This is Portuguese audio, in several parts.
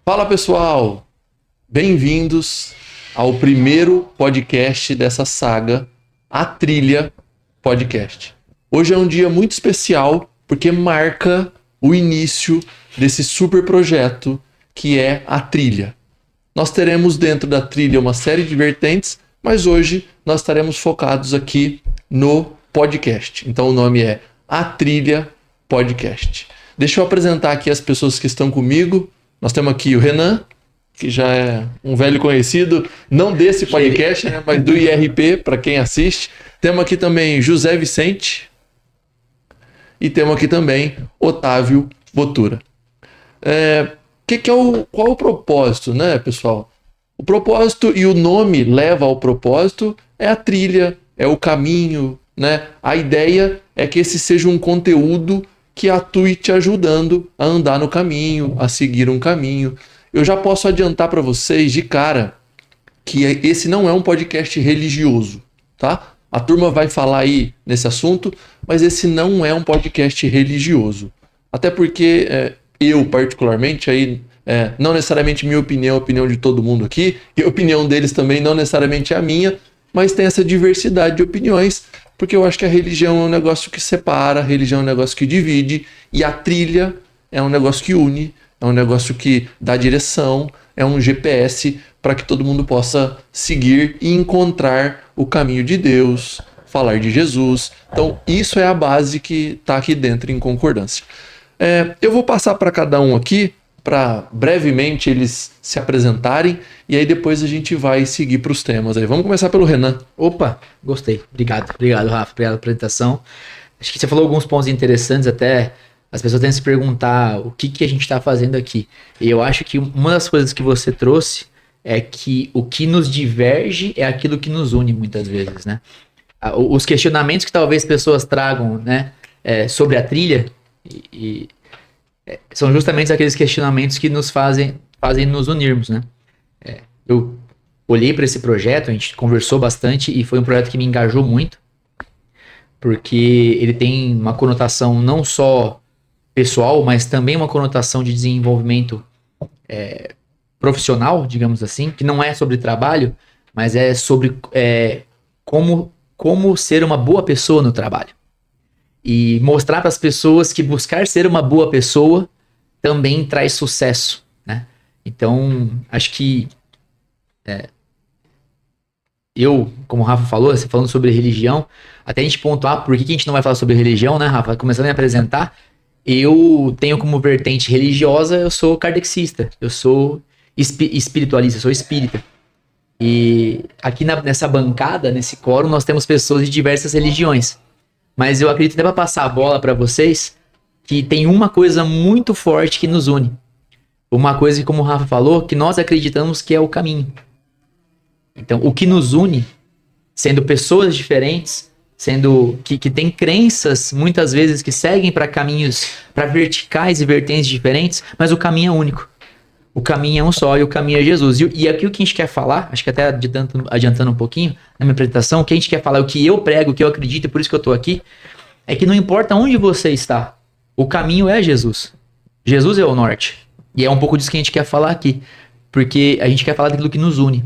Fala pessoal, bem-vindos ao primeiro podcast dessa saga, A Trilha Podcast. Hoje é um dia muito especial porque marca o início desse super projeto que é a Trilha. Nós teremos dentro da Trilha uma série de vertentes, mas hoje nós estaremos focados aqui no podcast. Então o nome é A Trilha Podcast. Deixa eu apresentar aqui as pessoas que estão comigo. Nós temos aqui o Renan, que já é um velho conhecido, não desse podcast, né, mas do IRP, para quem assiste. Temos aqui também José Vicente e temos aqui também Otávio Botura. Qual o propósito, né, pessoal? O propósito e o nome leva ao propósito é a trilha, é o caminho, né? A ideia é que esse seja um conteúdo que atue te ajudando a andar no caminho, a seguir um caminho. Eu já posso adiantar para vocês de cara que esse não é um podcast religioso, tá? A turma vai falar aí nesse assunto, mas esse não é um podcast religioso. Até porque eu, particularmente, não necessariamente minha opinião, a opinião de todo mundo aqui, e a opinião deles também não necessariamente é a minha, mas tem essa diversidade de opiniões, porque eu acho que a religião é um negócio que separa, a religião é um negócio que divide, e a trilha é um negócio que une, é um negócio que dá direção, é um GPS para que todo mundo possa seguir e encontrar o caminho de Deus, falar de Jesus. Então, isso é a base que está aqui dentro em concordância. Eu vou passar para cada um aqui, para brevemente eles se apresentarem, e aí depois a gente vai seguir para os temas. Aí vamos começar pelo Renan. Opa, gostei. Obrigado, Rafa, pela apresentação. Acho que você falou alguns pontos interessantes, até as pessoas têm que se perguntar o que a gente está fazendo aqui. E eu acho que uma das coisas que você trouxe é que o que nos diverge é aquilo que nos une muitas vezes, né? Os questionamentos que talvez pessoas tragam, né, sobre a trilha são justamente aqueles questionamentos que nos fazem nos unirmos, né? Eu olhei para esse projeto, a gente conversou bastante e foi um projeto que me engajou muito, porque ele tem uma conotação não só pessoal, mas também uma conotação de desenvolvimento profissional, digamos assim, que não é sobre trabalho, mas é sobre como ser uma boa pessoa no trabalho. E mostrar para as pessoas que buscar ser uma boa pessoa também traz sucesso, né? Então, acho que como o Rafa falou, você falando sobre religião, até a gente pontuar por que a gente não vai falar sobre religião, né, Rafa? Começando a me apresentar, eu tenho como vertente religiosa, eu sou kardecista, eu sou espiritualista, eu sou espírita. E aqui nessa bancada, nesse quórum, nós temos pessoas de diversas religiões. Mas eu acredito que dá pra passar a bola para vocês que tem uma coisa muito forte que nos une. Uma coisa que, como o Rafa falou, que nós acreditamos que é o caminho. Então, o que nos une, sendo pessoas diferentes, sendo que tem crenças, muitas vezes, que seguem para caminhos, para verticais e vertentes diferentes, mas o caminho é único. O caminho é um só e o caminho é Jesus. E aqui o que a gente quer falar, acho que até adiantando um pouquinho na minha apresentação, o que a gente quer falar, o que eu prego, o que eu acredito, e por isso que eu tô aqui, é que não importa onde você está, o caminho é Jesus. Jesus é o norte. E é um pouco disso que a gente quer falar aqui, porque a gente quer falar daquilo que nos une.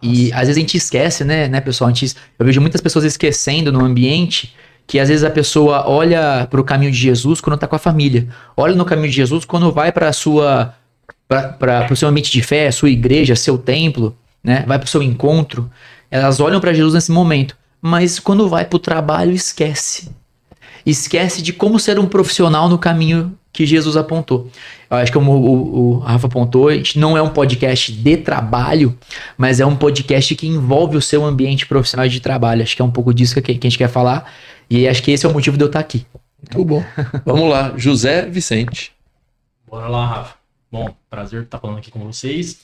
E às vezes a gente esquece, né, pessoal? Eu vejo muitas pessoas esquecendo no ambiente que às vezes a pessoa olha para o caminho de Jesus quando tá com a família. Olha no caminho de Jesus quando vai para o seu ambiente de fé, sua igreja, seu templo, né? Vai para o seu encontro. Elas olham para Jesus nesse momento. Mas quando vai para o trabalho, esquece. Esquece de como ser um profissional no caminho que Jesus apontou. Eu acho que como o Rafa apontou, a gente não é um podcast de trabalho, mas é um podcast que envolve o seu ambiente profissional de trabalho. Acho que é um pouco disso que a gente quer falar. E acho que esse é o motivo de eu estar aqui. Muito bom. Vamos lá, José Vicente. Bora lá, Rafa. Bom, prazer estar falando aqui com vocês.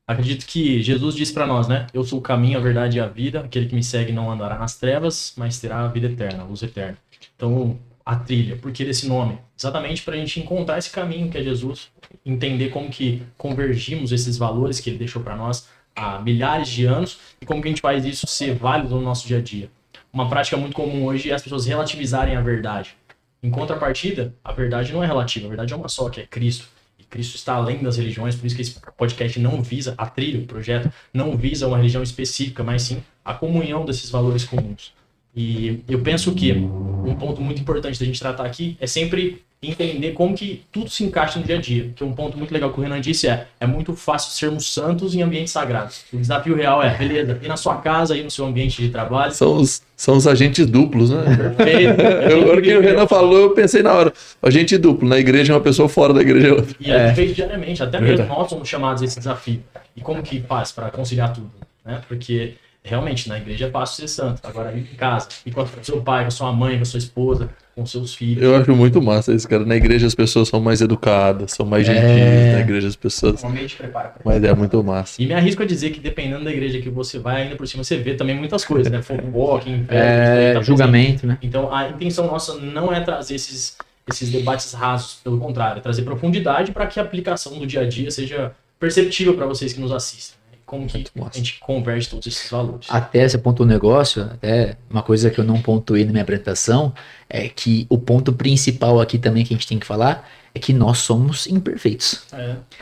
Acredito que Jesus disse para nós, né? Eu sou o caminho, a verdade e a vida. Aquele que me segue não andará nas trevas, mas terá a vida eterna, a luz eterna. Então, a trilha, por que desse nome? Exatamente para a gente encontrar esse caminho que é Jesus, entender como que convergimos esses valores que ele deixou para nós há milhares de anos e como que a gente faz isso ser válido no nosso dia a dia. Uma prática muito comum hoje é as pessoas relativizarem a verdade. Em contrapartida, a verdade não é relativa, a verdade é uma só, que é Cristo. Cristo está além das religiões, por isso que esse podcast não visa a trilha, o projeto não visa uma religião específica, mas sim a comunhão desses valores comuns. E eu penso que um ponto muito importante da gente tratar aqui é sempre entender como que tudo se encaixa no dia a dia. Que um ponto muito legal que o Renan disse é muito fácil sermos santos em ambientes sagrados. O desafio real é, beleza, ir na sua casa, ir no seu ambiente de trabalho. São os agentes duplos, né? Perfeito. Agora que o Renan falou, eu pensei na hora. Agente duplo, na igreja é uma pessoa, fora da igreja é outra. E a gente fez diariamente, até mesmo nós somos chamados a esse desafio. E como que faz para conciliar tudo? Né? Porque realmente na igreja é fácil ser santo. Agora ir em casa, ir com o seu pai, com a sua mãe, com a sua esposa, com seus filhos. Eu acho muito massa isso, cara. Na igreja as pessoas são mais educadas, são mais gentis. Na igreja as pessoas... Normalmente prepara. Mas é muito massa. E me arrisco a dizer que dependendo da igreja que você vai, ainda por cima você vê também muitas coisas, né? Fofoca, inveja, julgamento, né? Então a intenção nossa não é trazer esses debates rasos, pelo contrário, é trazer profundidade para que a aplicação do dia a dia seja perceptível para vocês que nos assistem. Né? Como que a gente converte todos esses valores. Até você pontuou um negócio, até uma coisa que eu não pontuei na minha apresentação, é que o ponto principal aqui também que a gente tem que falar é que nós somos imperfeitos.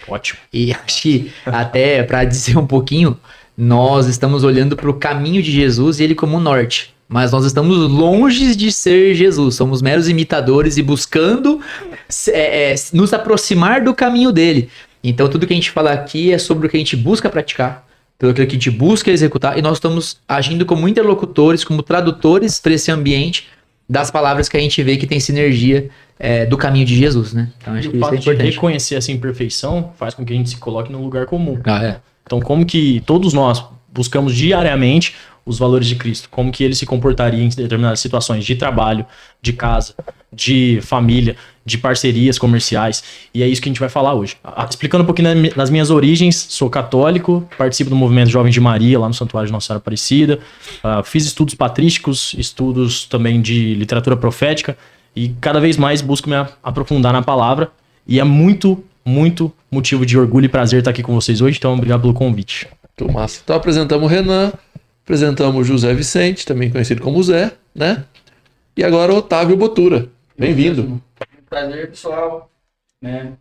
Ótimo. E acho que até para dizer um pouquinho, nós estamos olhando para o caminho de Jesus e ele como norte. Mas nós estamos longe de ser Jesus, somos meros imitadores e buscando nos aproximar do caminho dele. Então tudo que a gente fala aqui é sobre o que a gente busca praticar, pelo que a gente busca executar, e nós estamos agindo como interlocutores, como tradutores para esse ambiente das palavras que a gente vê que tem sinergia do caminho de Jesus, né? Então acho que isso é fato de importante. reconhecer essa imperfeição faz com que a gente se coloque num lugar comum. É. Então como que todos nós buscamos diariamente os valores de Cristo, como que ele se comportaria em determinadas situações de trabalho, de casa, de família, de parcerias comerciais, e é isso que a gente vai falar hoje. Explicando um pouquinho das minhas origens, sou católico, participo do movimento Jovens de Maria, lá no Santuário de Nossa Senhora Aparecida, fiz estudos patrísticos, estudos também de literatura profética, e cada vez mais busco me aprofundar na palavra, e é muito, muito motivo de orgulho e prazer estar aqui com vocês hoje, então obrigado pelo convite. Muito massa. Então apresentamos o Renan, apresentamos o José Vicente, também conhecido como Zé, né? E agora o Otávio Botura. Bem-vindo. Prazer, pessoal. Né?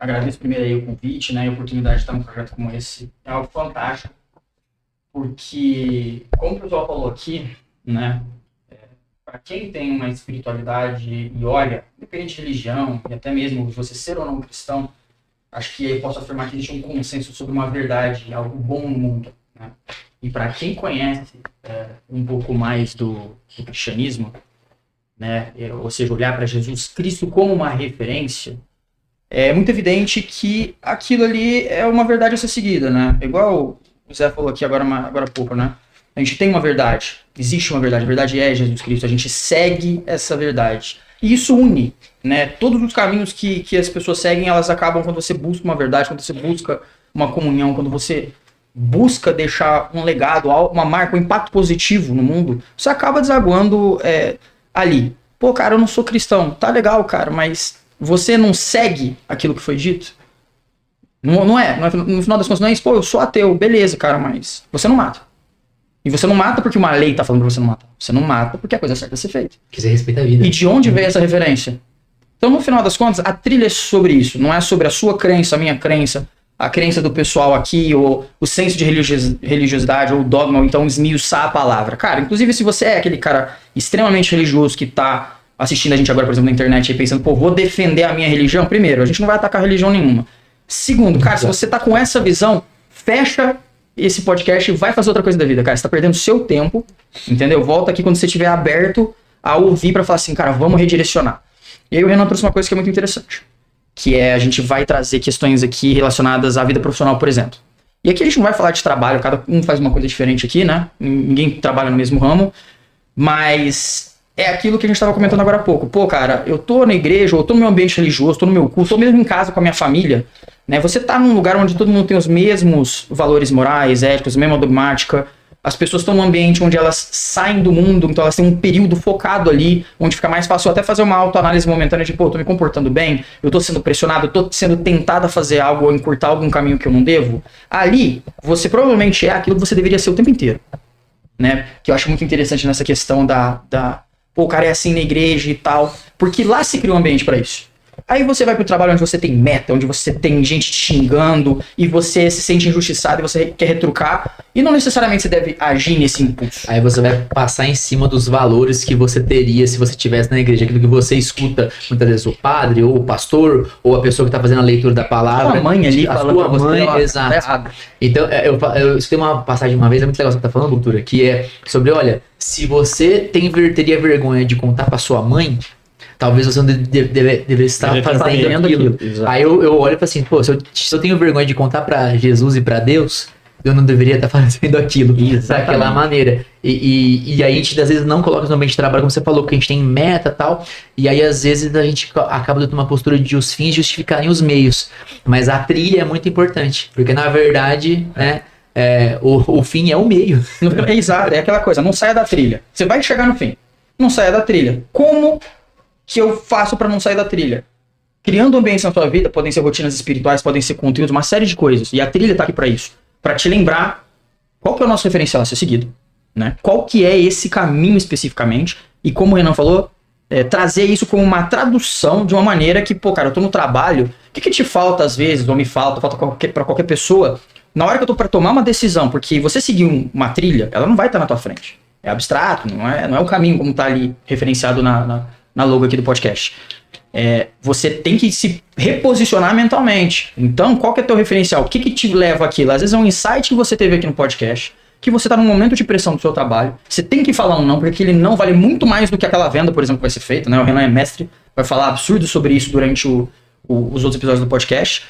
Agradeço primeiro aí o convite, né? A oportunidade de estar num projeto como esse. É algo fantástico. Porque, como o pessoal falou aqui, né? Para quem tem uma espiritualidade e olha, independente de religião, e até mesmo você ser ou não cristão, acho que eu posso afirmar que existe um consenso sobre uma verdade, algo bom no mundo. Né? E para quem conhece um pouco mais do cristianismo, né? Ou seja, olhar para Jesus Cristo como uma referência, é muito evidente que aquilo ali é uma verdade a ser seguida, né? Igual o Zé falou aqui agora há pouco, né? A gente tem uma verdade, existe uma verdade, a verdade é Jesus Cristo, a gente segue essa verdade. E isso une, né? Todos os caminhos que as pessoas seguem, elas acabam quando você busca uma verdade, quando você busca uma comunhão, quando você busca deixar um legado, uma marca, um impacto positivo no mundo, você acaba desaguando ali. Pô, cara, eu não sou cristão. Tá legal, cara, mas você não segue aquilo que foi dito? Não é. No final das contas, não é isso. Pô, eu sou ateu. Beleza, cara, mas você não mata. E você não mata porque uma lei tá falando pra você não matar. Você não mata porque é a coisa certa a ser feita. Que você respeita a vida. E de onde veio essa referência? Então, no final das contas, a trilha é sobre isso. Não é sobre a sua crença, a minha crença, a crença do pessoal aqui, ou o senso de religiosidade, ou o dogma, ou então esmiuçar a palavra. Cara, inclusive se você é aquele cara extremamente religioso que tá assistindo a gente agora, por exemplo, na internet e pensando, pô, vou defender a minha religião, primeiro, a gente não vai atacar religião nenhuma. Segundo, cara, se você tá com essa visão, fecha esse podcast e vai fazer outra coisa da vida, cara. Você tá perdendo seu tempo, entendeu? Volta aqui quando você estiver aberto a ouvir pra falar assim, cara, vamos redirecionar. E aí o Renan trouxe uma coisa que é muito interessante, que é a gente vai trazer questões aqui relacionadas à vida profissional, por exemplo. E aqui a gente não vai falar de trabalho, cada um faz uma coisa diferente aqui, né? Ninguém trabalha no mesmo ramo, mas é aquilo que a gente estava comentando agora há pouco. Pô, cara, eu tô na igreja, eu tô no meu ambiente religioso, tô no meu culto, tô mesmo em casa com a minha família, né? Você tá num lugar onde todo mundo tem os mesmos valores morais, éticos, a mesma dogmática. As pessoas estão num ambiente onde elas saem do mundo, então elas têm um período focado ali, onde fica mais fácil até fazer uma autoanálise momentânea de, pô, eu tô me comportando bem, eu tô sendo pressionado, eu tô sendo tentado a fazer algo ou encurtar algum caminho que eu não devo. Ali, você provavelmente é aquilo que você deveria ser o tempo inteiro, né? Que eu acho muito interessante nessa questão pô, o cara é assim na igreja e tal, porque lá se cria um ambiente pra isso. Aí você vai pro trabalho onde você tem meta, onde você tem gente te xingando e você se sente injustiçado e você quer retrucar. E não necessariamente você deve agir nesse impulso. Aí você vai passar em cima dos valores que você teria se você estivesse na igreja. Aquilo que você escuta, muitas vezes, o padre, ou o pastor, ou a pessoa que tá fazendo a leitura da palavra. A mãe ali a falando sua pra você, mãe, ó, exato. tá errado. Então, eu escutei uma passagem uma vez, é muito legal que você tá falando, doutora, que é sobre, olha, se você teria vergonha de contar pra sua mãe, talvez você não deveria estar fazendo aquilo. Aí eu olho e falo assim, pô, se eu tenho vergonha de contar pra Jesus e pra Deus, eu não deveria estar fazendo aquilo daquela maneira. E aí a gente, às vezes, não coloca no ambiente de trabalho, como você falou, porque a gente tem meta e tal, e aí, às vezes, a gente acaba dando uma postura de os fins justificarem os meios. Mas a trilha é muito importante, porque, na verdade, né, o fim é o meio. Exato, é aquela coisa, não saia da trilha. Você vai chegar no fim, não saia da trilha. Como que eu faço pra não sair da trilha? Criando ambientes na sua vida, podem ser rotinas espirituais, podem ser conteúdos, uma série de coisas. E a trilha tá aqui pra isso. Pra te lembrar qual que é o nosso referencial a ser seguido, né? Qual que é esse caminho especificamente. E como o Renan falou, trazer isso como uma tradução de uma maneira que, pô, cara, eu tô no trabalho, o que te falta às vezes, ou me falta pra qualquer pessoa, na hora que eu tô pra tomar uma decisão, porque você seguir uma trilha, ela não vai estar na tua frente. É abstrato, não é o caminho como tá ali referenciado na logo aqui do podcast. Você tem que se reposicionar mentalmente. Então, qual que é teu referencial? O que te leva àquilo? Às vezes é um insight que você teve aqui no podcast, que você tá num momento de pressão do seu trabalho, você tem que falar um não, porque aquele não vale muito mais do que aquela venda, por exemplo, que vai ser feita, né? O Renan é mestre, vai falar absurdo sobre isso durante os outros episódios do podcast.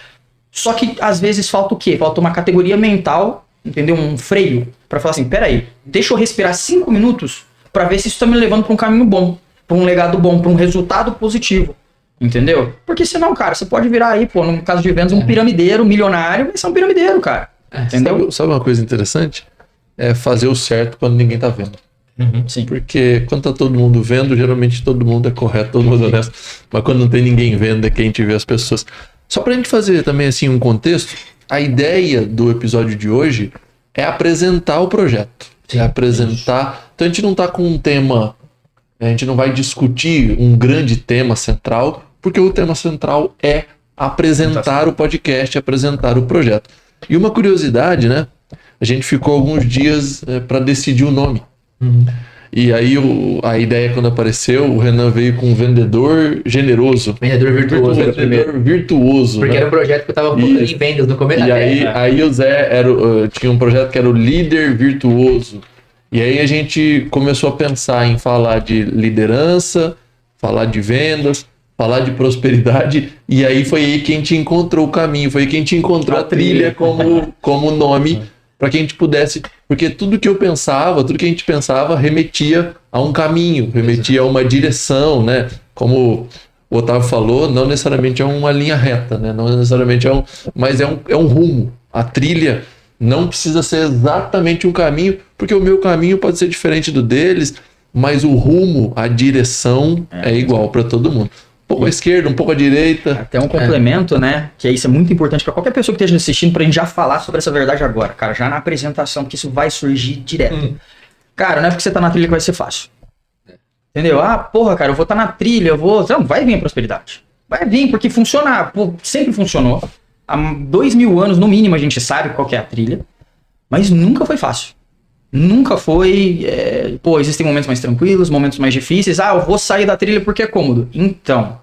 Só que, às vezes, falta o quê? Falta uma categoria mental, entendeu? Um freio, pra falar assim, peraí, deixa eu respirar 5 minutos pra ver se isso tá me levando pra um caminho bom, pra um legado bom, pra um resultado positivo. Entendeu? Porque senão, cara, você pode virar aí, pô, no caso de vendas, um piramideiro, milionário, mas é um piramideiro, cara. Entendeu? Sabe uma coisa interessante? É fazer o certo quando ninguém tá vendo. Sim. Porque quando tá todo mundo vendo, geralmente todo mundo é correto, todo mundo é honesto. Mas quando não tem ninguém vendo, é que a gente vê as pessoas. Só pra gente fazer também assim um contexto, a ideia do episódio de hoje é apresentar o projeto. Sim, é apresentar. Então a gente não tá com um tema. A gente não vai discutir um grande tema central, porque o tema central é apresentar o podcast, apresentar o projeto. E uma curiosidade, né? A gente ficou alguns dias para decidir o nome. E aí a ideia, quando apareceu, o Renan veio com um vendedor generoso. Vendedor virtuoso era o primeiro. Vendedor virtuoso. Porque né? era um projeto que eu tava em vendas no começo. E aí o Zé tinha um projeto que era o líder virtuoso. E aí a gente começou a pensar em falar de liderança, falar de vendas, falar de prosperidade, e aí foi aí que a gente encontrou o caminho, foi aí que a gente encontrou a trilha como nome, para que a gente pudesse, porque tudo que eu pensava, tudo que a gente pensava remetia a um caminho, remetia a uma direção, né? Como o Otávio falou, não necessariamente é uma linha reta, né? Não necessariamente mas é um rumo. A trilha não precisa ser exatamente um caminho, porque o meu caminho pode ser diferente do deles, mas o rumo, a direção é igual para todo mundo. Um pouco à esquerda, um pouco à direita. Até um complemento, né? Que isso é muito importante para qualquer pessoa que esteja assistindo, pra gente já falar sobre essa verdade agora, cara, já na apresentação, porque isso vai surgir direto. Cara, não é porque você tá na trilha que vai ser fácil. Entendeu? Ah, porra, cara, eu vou estar na trilha, eu vou... Não, vai vir a prosperidade. Vai vir, porque funciona, sempre funcionou. Há 2000 anos, no mínimo, a gente sabe qual que é a trilha, mas nunca foi fácil. Nunca foi... existem momentos mais tranquilos, momentos mais difíceis. Ah, eu vou sair da trilha porque é cômodo. Então,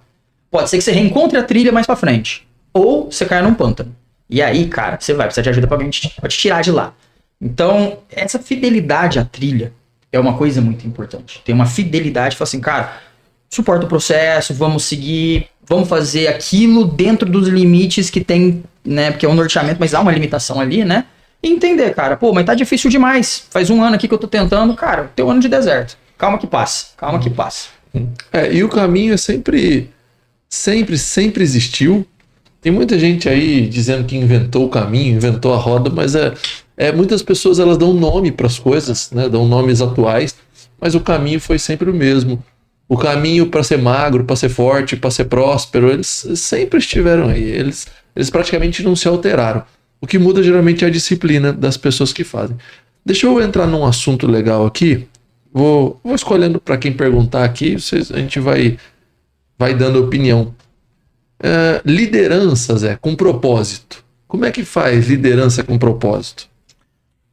pode ser que você reencontre a trilha mais pra frente. Ou você caia num pântano. E aí, cara, você vai precisar de ajuda pra alguém pra te tirar de lá. Então, essa fidelidade à trilha é uma coisa muito importante. Tem uma fidelidade, fala assim, cara, suporta o processo, vamos seguir, vamos fazer aquilo dentro dos limites que tem, né? Porque é um norteamento, mas há uma limitação ali, né? E entender, cara, pô, mas tá difícil demais. Faz um ano aqui que eu tô tentando, cara, tem um ano de deserto. Calma que passa, calma que passa. E o caminho é sempre existiu. Tem muita gente aí dizendo que inventou o caminho, inventou a roda, mas muitas pessoas elas dão nome para as coisas, né? Dão nomes atuais, mas o caminho foi sempre o mesmo. O caminho para ser magro, para ser forte, para ser próspero, eles sempre estiveram aí. Eles praticamente não se alteraram. O que muda geralmente é a disciplina das pessoas que fazem. Deixa eu entrar num assunto legal aqui. Vou escolhendo para quem perguntar aqui, a gente vai dando opinião. liderança, Zé, com propósito. Como é que faz liderança com propósito?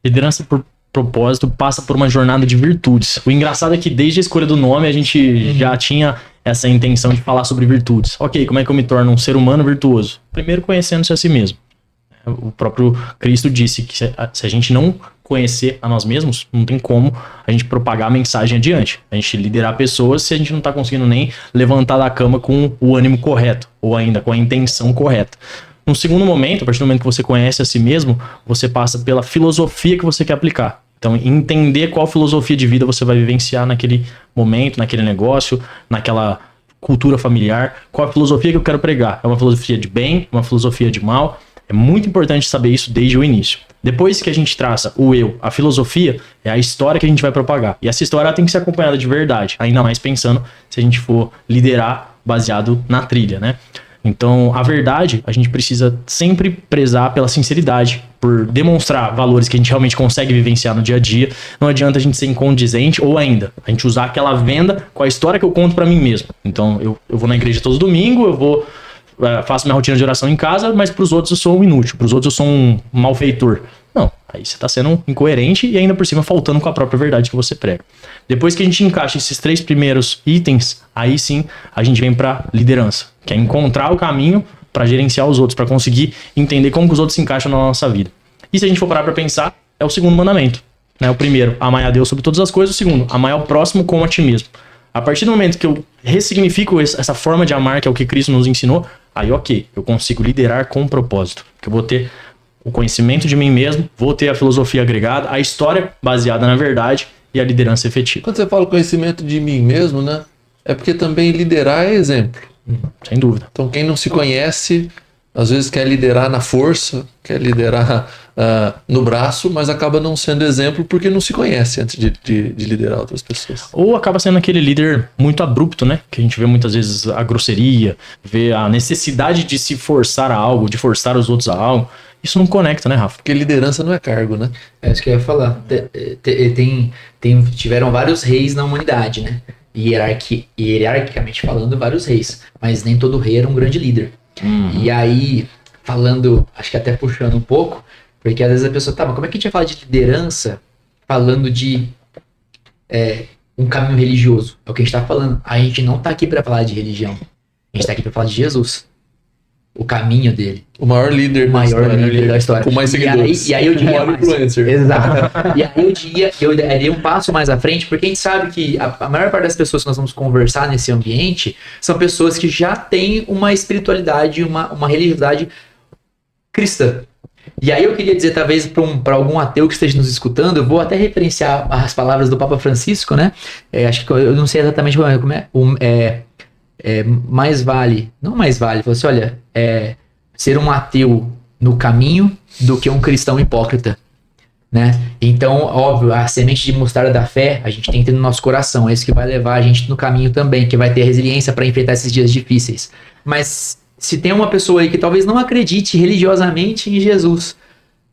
Liderança por propósito passa por uma jornada de virtudes. O engraçado é que desde a escolha do nome a gente já tinha essa intenção de falar sobre virtudes. Ok, como é que eu me torno um ser humano virtuoso? Primeiro, conhecendo-se a si mesmo. O próprio Cristo disse que se a gente não conhecer a nós mesmos, não tem como a gente propagar a mensagem adiante. A gente liderar pessoas se a gente não está conseguindo nem levantar da cama com o ânimo correto, ou ainda com a intenção correta. No segundo momento, a partir do momento que você conhece a si mesmo, você passa pela filosofia que você quer aplicar. Então, entender qual filosofia de vida você vai vivenciar naquele momento, naquele negócio, naquela cultura familiar, qual a filosofia que eu quero pregar. É uma filosofia de bem, uma filosofia de mal. É muito importante saber isso desde o início. Depois que a gente traça o eu, a filosofia, é a história que a gente vai propagar. E essa história tem que ser acompanhada de verdade, ainda mais pensando se a gente for liderar baseado na trilha, né? Então, a verdade, a gente precisa sempre prezar pela sinceridade, por demonstrar valores que a gente realmente consegue vivenciar no dia a dia. Não adianta a gente ser incondizente ou ainda a gente usar aquela venda com a história que eu conto pra mim mesmo. Então, eu vou na igreja todo domingo, faço minha rotina de oração em casa, mas pros outros eu sou um inútil, pros outros eu sou um malfeitor. Não, aí você tá sendo incoerente e ainda por cima faltando com a própria verdade que você prega. Depois que a gente encaixa esses 3 primeiros itens, aí sim a gente vem pra liderança, que é encontrar o caminho para gerenciar os outros, para conseguir entender como que os outros se encaixam na nossa vida. E se a gente for parar pra pensar, é o segundo mandamento, né? O primeiro, amar a Deus sobre todas as coisas. O segundo, amar ao próximo como a ti mesmo. A partir do momento que eu ressignifico essa forma de amar, que é o que Cristo nos ensinou, aí ok, eu consigo liderar com propósito. Que eu vou ter o conhecimento de mim mesmo, vou ter a filosofia agregada, a história baseada na verdade e a liderança efetiva. Quando você fala conhecimento de mim mesmo, né? É porque também liderar é exemplo. Sem dúvida. Então quem não se conhece, às vezes quer liderar na força, quer liderar no braço, mas acaba não sendo exemplo porque não se conhece antes de liderar outras pessoas. Ou acaba sendo aquele líder muito abrupto, né? Que a gente vê muitas vezes a grosseria, vê a necessidade de se forçar a algo, de forçar os outros a algo. Isso não conecta, né, Rafa? Porque liderança não é cargo, né? É isso que eu ia falar. Tiveram vários reis na humanidade, né? Hierarquicamente falando, vários reis. Mas nem todo rei era um grande líder. E aí, falando, acho que até puxando um pouco, porque às vezes a pessoa, tá, mas como é que a gente vai falar de liderança falando de um caminho religioso? É o que a gente tá falando. A gente não tá aqui pra falar de religião. A gente tá aqui pra falar de Jesus. O caminho dele. O maior líder da história. Com mais seguidores. E aí eu diria o maior influencer. Exato. E aí eu daria um passo mais à frente, porque a gente sabe que a maior parte das pessoas que nós vamos conversar nesse ambiente são pessoas que já têm uma espiritualidade, uma religiosidade cristã. E aí eu queria dizer, talvez, para algum ateu que esteja nos escutando, eu vou até referenciar as palavras do Papa Francisco, né? Acho que eu não sei exatamente como é. Mais vale, falou assim, olha, ser um ateu no caminho do que um cristão hipócrita, né? Então, óbvio, a semente de mostarda da fé, a gente tem que ter no nosso coração, é isso que vai levar a gente no caminho também, que vai ter resiliência para enfrentar esses dias difíceis. Mas se tem uma pessoa aí que talvez não acredite religiosamente em Jesus,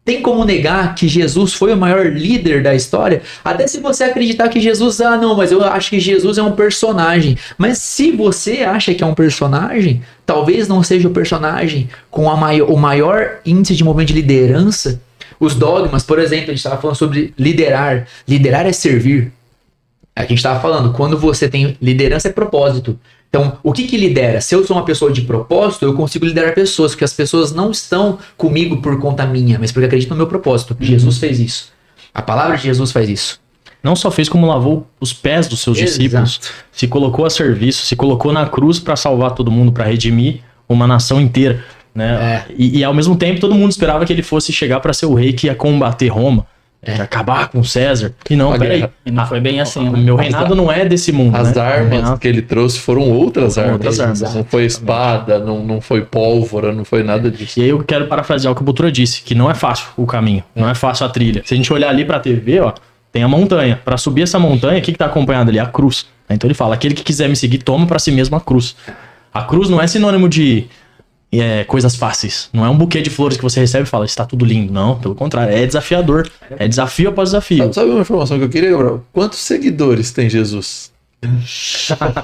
tem como negar que Jesus foi o maior líder da história? Até se você acreditar que Jesus... mas eu acho que Jesus é um personagem. Mas se você acha que é um personagem, talvez não seja o personagem com o maior índice de movimento de liderança. Os dogmas, por exemplo, a gente estava falando sobre liderar. Liderar é servir. A gente estava falando, quando você tem liderança é propósito. Então, o que lidera? Se eu sou uma pessoa de propósito, eu consigo liderar pessoas, porque as pessoas não estão comigo por conta minha, mas porque acreditam no meu propósito. Jesus fez isso. A palavra de Jesus faz isso. Não só fez, como lavou os pés dos seus discípulos, se colocou a serviço, se colocou na cruz para salvar todo mundo, para redimir uma nação inteira, né? E ao mesmo tempo, todo mundo esperava que ele fosse chegar para ser o rei que ia combater Roma. Acabar com César. E não, peraí. E não foi bem assim. O meu reinado não é desse mundo. As armas que ele trouxe foram outras armas. Não foi espada, não foi pólvora, não foi nada disso. E aí eu quero parafrasear o que o Butura disse, que não é fácil o caminho, não é fácil a trilha. Se a gente olhar ali pra TV, ó, tem a montanha. Pra subir essa montanha, o que tá acompanhado ali? A cruz. Então ele fala, aquele que quiser me seguir, toma pra si mesmo a cruz. A cruz não é sinônimo de coisas fáceis. Não é um buquê de flores que você recebe e fala, está tudo lindo. Não, pelo contrário, é desafiador. É desafio após desafio. Sabe uma informação que eu queria, Gabriel? Quantos seguidores tem Jesus?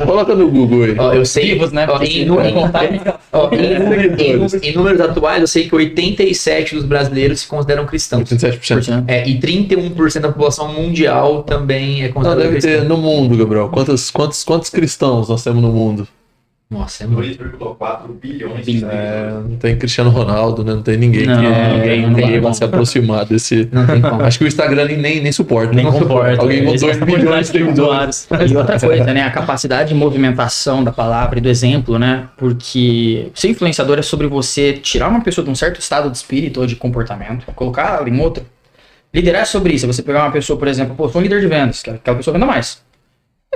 Coloca no Google aí. Ó, eu sei, Vivos, né? ó, Porque em, se não em- contar, ó, seguidores. em números atuais, eu sei que 87% dos brasileiros se consideram cristãos. 87%. E 31% da população mundial também é Não, considerada deve cristã. ter no mundo, Gabriel. Quantos cristãos nós temos no mundo? Nossa, é muito. 2,4 bilhões Bilhões. de seguidores. Não tem Cristiano Ronaldo, né? Não tem ninguém Não, ninguém não. vai se aproximar desse. Não tem como. Acho que o Instagram nem suporta. Nem Não comporta. Alguém com 2 milhões de seguidores. E outra coisa, né? A capacidade de movimentação da palavra e do exemplo, né? Porque ser influenciador é sobre você tirar uma pessoa de um certo estado de espírito ou de comportamento, colocar ela em outro. Liderar é sobre isso. É você pegar uma pessoa, por exemplo, pô, sou um líder de vendas, que aquela pessoa venda mais.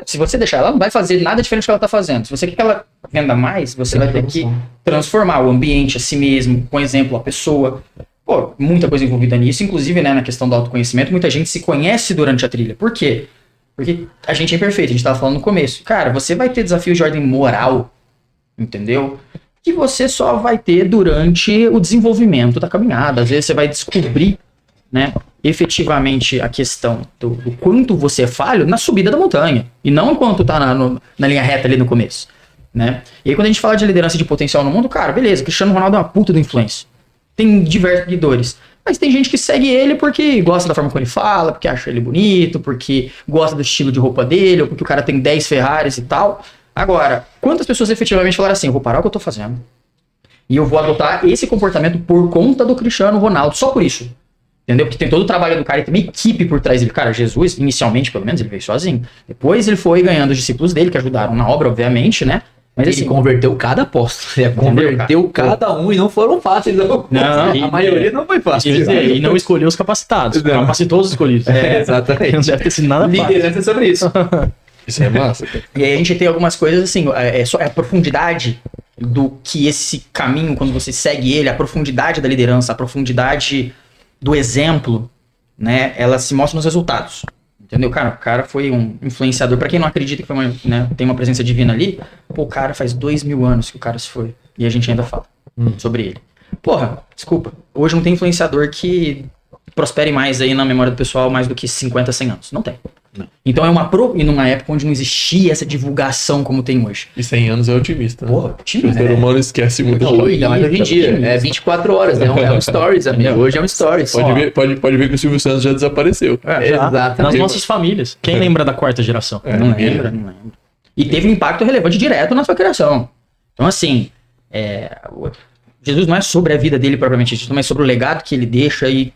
Se você deixar ela, não vai fazer nada diferente do que ela está fazendo. Se você quer que ela venda mais, você vai ter que transformar o ambiente, a si mesmo, com exemplo, a pessoa. Pô, muita coisa envolvida nisso, inclusive, né, na questão do autoconhecimento, muita gente se conhece durante a trilha. Por quê? Porque a gente é imperfeito, a gente estava falando no começo. Cara, você vai ter desafios de ordem moral, entendeu? Que você só vai ter durante o desenvolvimento da caminhada. Às vezes você vai descobrir, né, efetivamente a questão do quanto você é falho na subida da montanha. E não enquanto tá na linha reta ali no começo, né? E aí quando a gente fala de liderança de potencial no mundo, cara, beleza, Cristiano Ronaldo é uma puta da influência. Tem diversos seguidores. Mas tem gente que segue ele porque gosta da forma como ele fala, porque acha ele bonito, porque gosta do estilo de roupa dele, ou porque o cara tem 10 Ferraris e tal. Agora, quantas pessoas efetivamente falaram assim, eu vou parar o que eu tô fazendo e eu vou adotar esse comportamento por conta do Cristiano Ronaldo, só por isso. Entendeu? Porque tem todo o trabalho do cara e tem uma equipe por trás dele. Cara, Jesus, inicialmente, pelo menos, ele veio sozinho. Depois ele foi ganhando os discípulos dele, que ajudaram na obra, obviamente, né? Mas Ele assim, converteu cada apóstolo. Ele converteu cada um e não foram fáceis, não. Não, A maioria não foi fácil. E não escolheu os capacitados. Não. Capacitou os escolhidos. Exatamente. Não deve ter sido nada fácil. Liderança é sobre isso. Isso é massa, cara. e aí a gente tem algumas coisas assim, só a profundidade do que esse caminho, quando você segue ele, a profundidade da liderança, a profundidade do exemplo, né, ela se mostra nos resultados. Entendeu? Cara, o cara foi um influenciador. Pra quem não acredita que foi tem uma presença divina ali, pô, o cara faz 2000 anos que o cara se foi. E a gente ainda fala sobre ele. Porra, desculpa. Hoje não tem influenciador que prospere mais aí na memória do pessoal mais do que 50, 100 anos. Não tem. Não. Então e numa época onde não existia essa divulgação como tem hoje. E 100 anos é otimista. Né? Porra, Porque o ser humano esquece muito. Não, ainda mais hoje em dia. É 24 horas. É um stories, amigo. Hoje é um stories. Pode ver que o Silvio Santos já desapareceu. Já, nas Exatamente. nossas famílias. Quem lembra da quarta geração? Não lembra. E teve um impacto relevante direto na sua criação. Então, assim, Jesus não é sobre a vida dele propriamente dito, mas sobre o legado que ele deixa e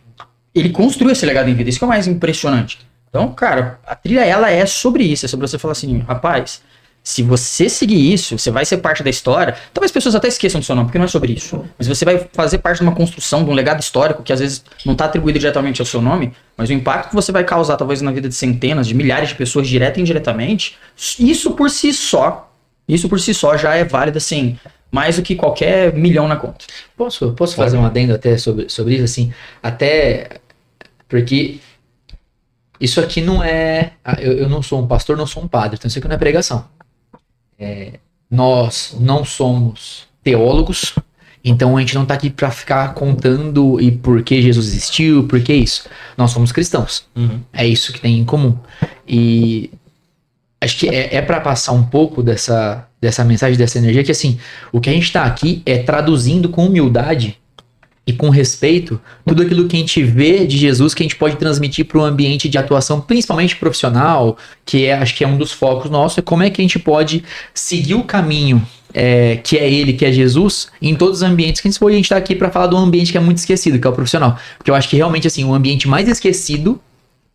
ele construiu esse legado em vida. Isso que é o mais impressionante. Então, cara, a trilha, ela é sobre isso. É sobre você falar assim, rapaz, se você seguir isso, você vai ser parte da história. Talvez as pessoas até esqueçam do seu nome, porque não é sobre isso. Mas você vai fazer parte de uma construção, de um legado histórico que às vezes não está atribuído diretamente ao seu nome, mas o impacto que você vai causar, talvez, na vida de centenas, de milhares de pessoas, direta e indiretamente, isso por si só já é válido, assim, mais do que qualquer milhão na conta. Posso fazer um adendo até sobre isso, assim, até porque isso aqui não é, eu não sou um pastor, não sou um padre, então isso aqui não é pregação. Nós não somos teólogos, então a gente não tá aqui para ficar contando e por que Jesus existiu, por que isso. Nós somos cristãos. É isso que tem em comum. E acho que é para passar um pouco dessa mensagem, dessa energia, que assim, o que a gente tá aqui é traduzindo com humildade e com respeito tudo aquilo que a gente vê de Jesus, que a gente pode transmitir para o ambiente de atuação, principalmente profissional, que acho que é um dos focos nossos, é como é que a gente pode seguir o caminho que é ele, que é Jesus, em todos os ambientes que a gente está aqui para falar de um ambiente que é muito esquecido, que é o profissional. Porque eu acho que realmente assim, o ambiente mais esquecido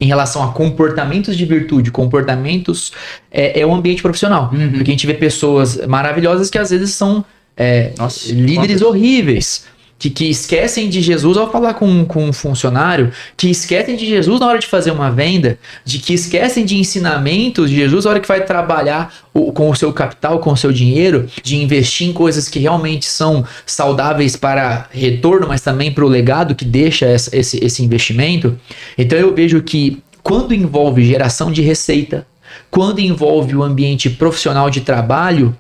em relação a comportamentos de virtude, comportamentos, é o ambiente profissional. Porque a gente vê pessoas maravilhosas que às vezes são líderes horríveis, que esquecem de Jesus ao falar com um funcionário, que esquecem de Jesus na hora de fazer uma venda, que esquecem de ensinamentos de Jesus na hora que vai trabalhar com o seu capital, com o seu dinheiro, de investir em coisas que realmente são saudáveis para retorno, mas também para o legado que deixa esse investimento. Então eu vejo que quando envolve geração de receita, quando envolve o ambiente profissional de trabalho,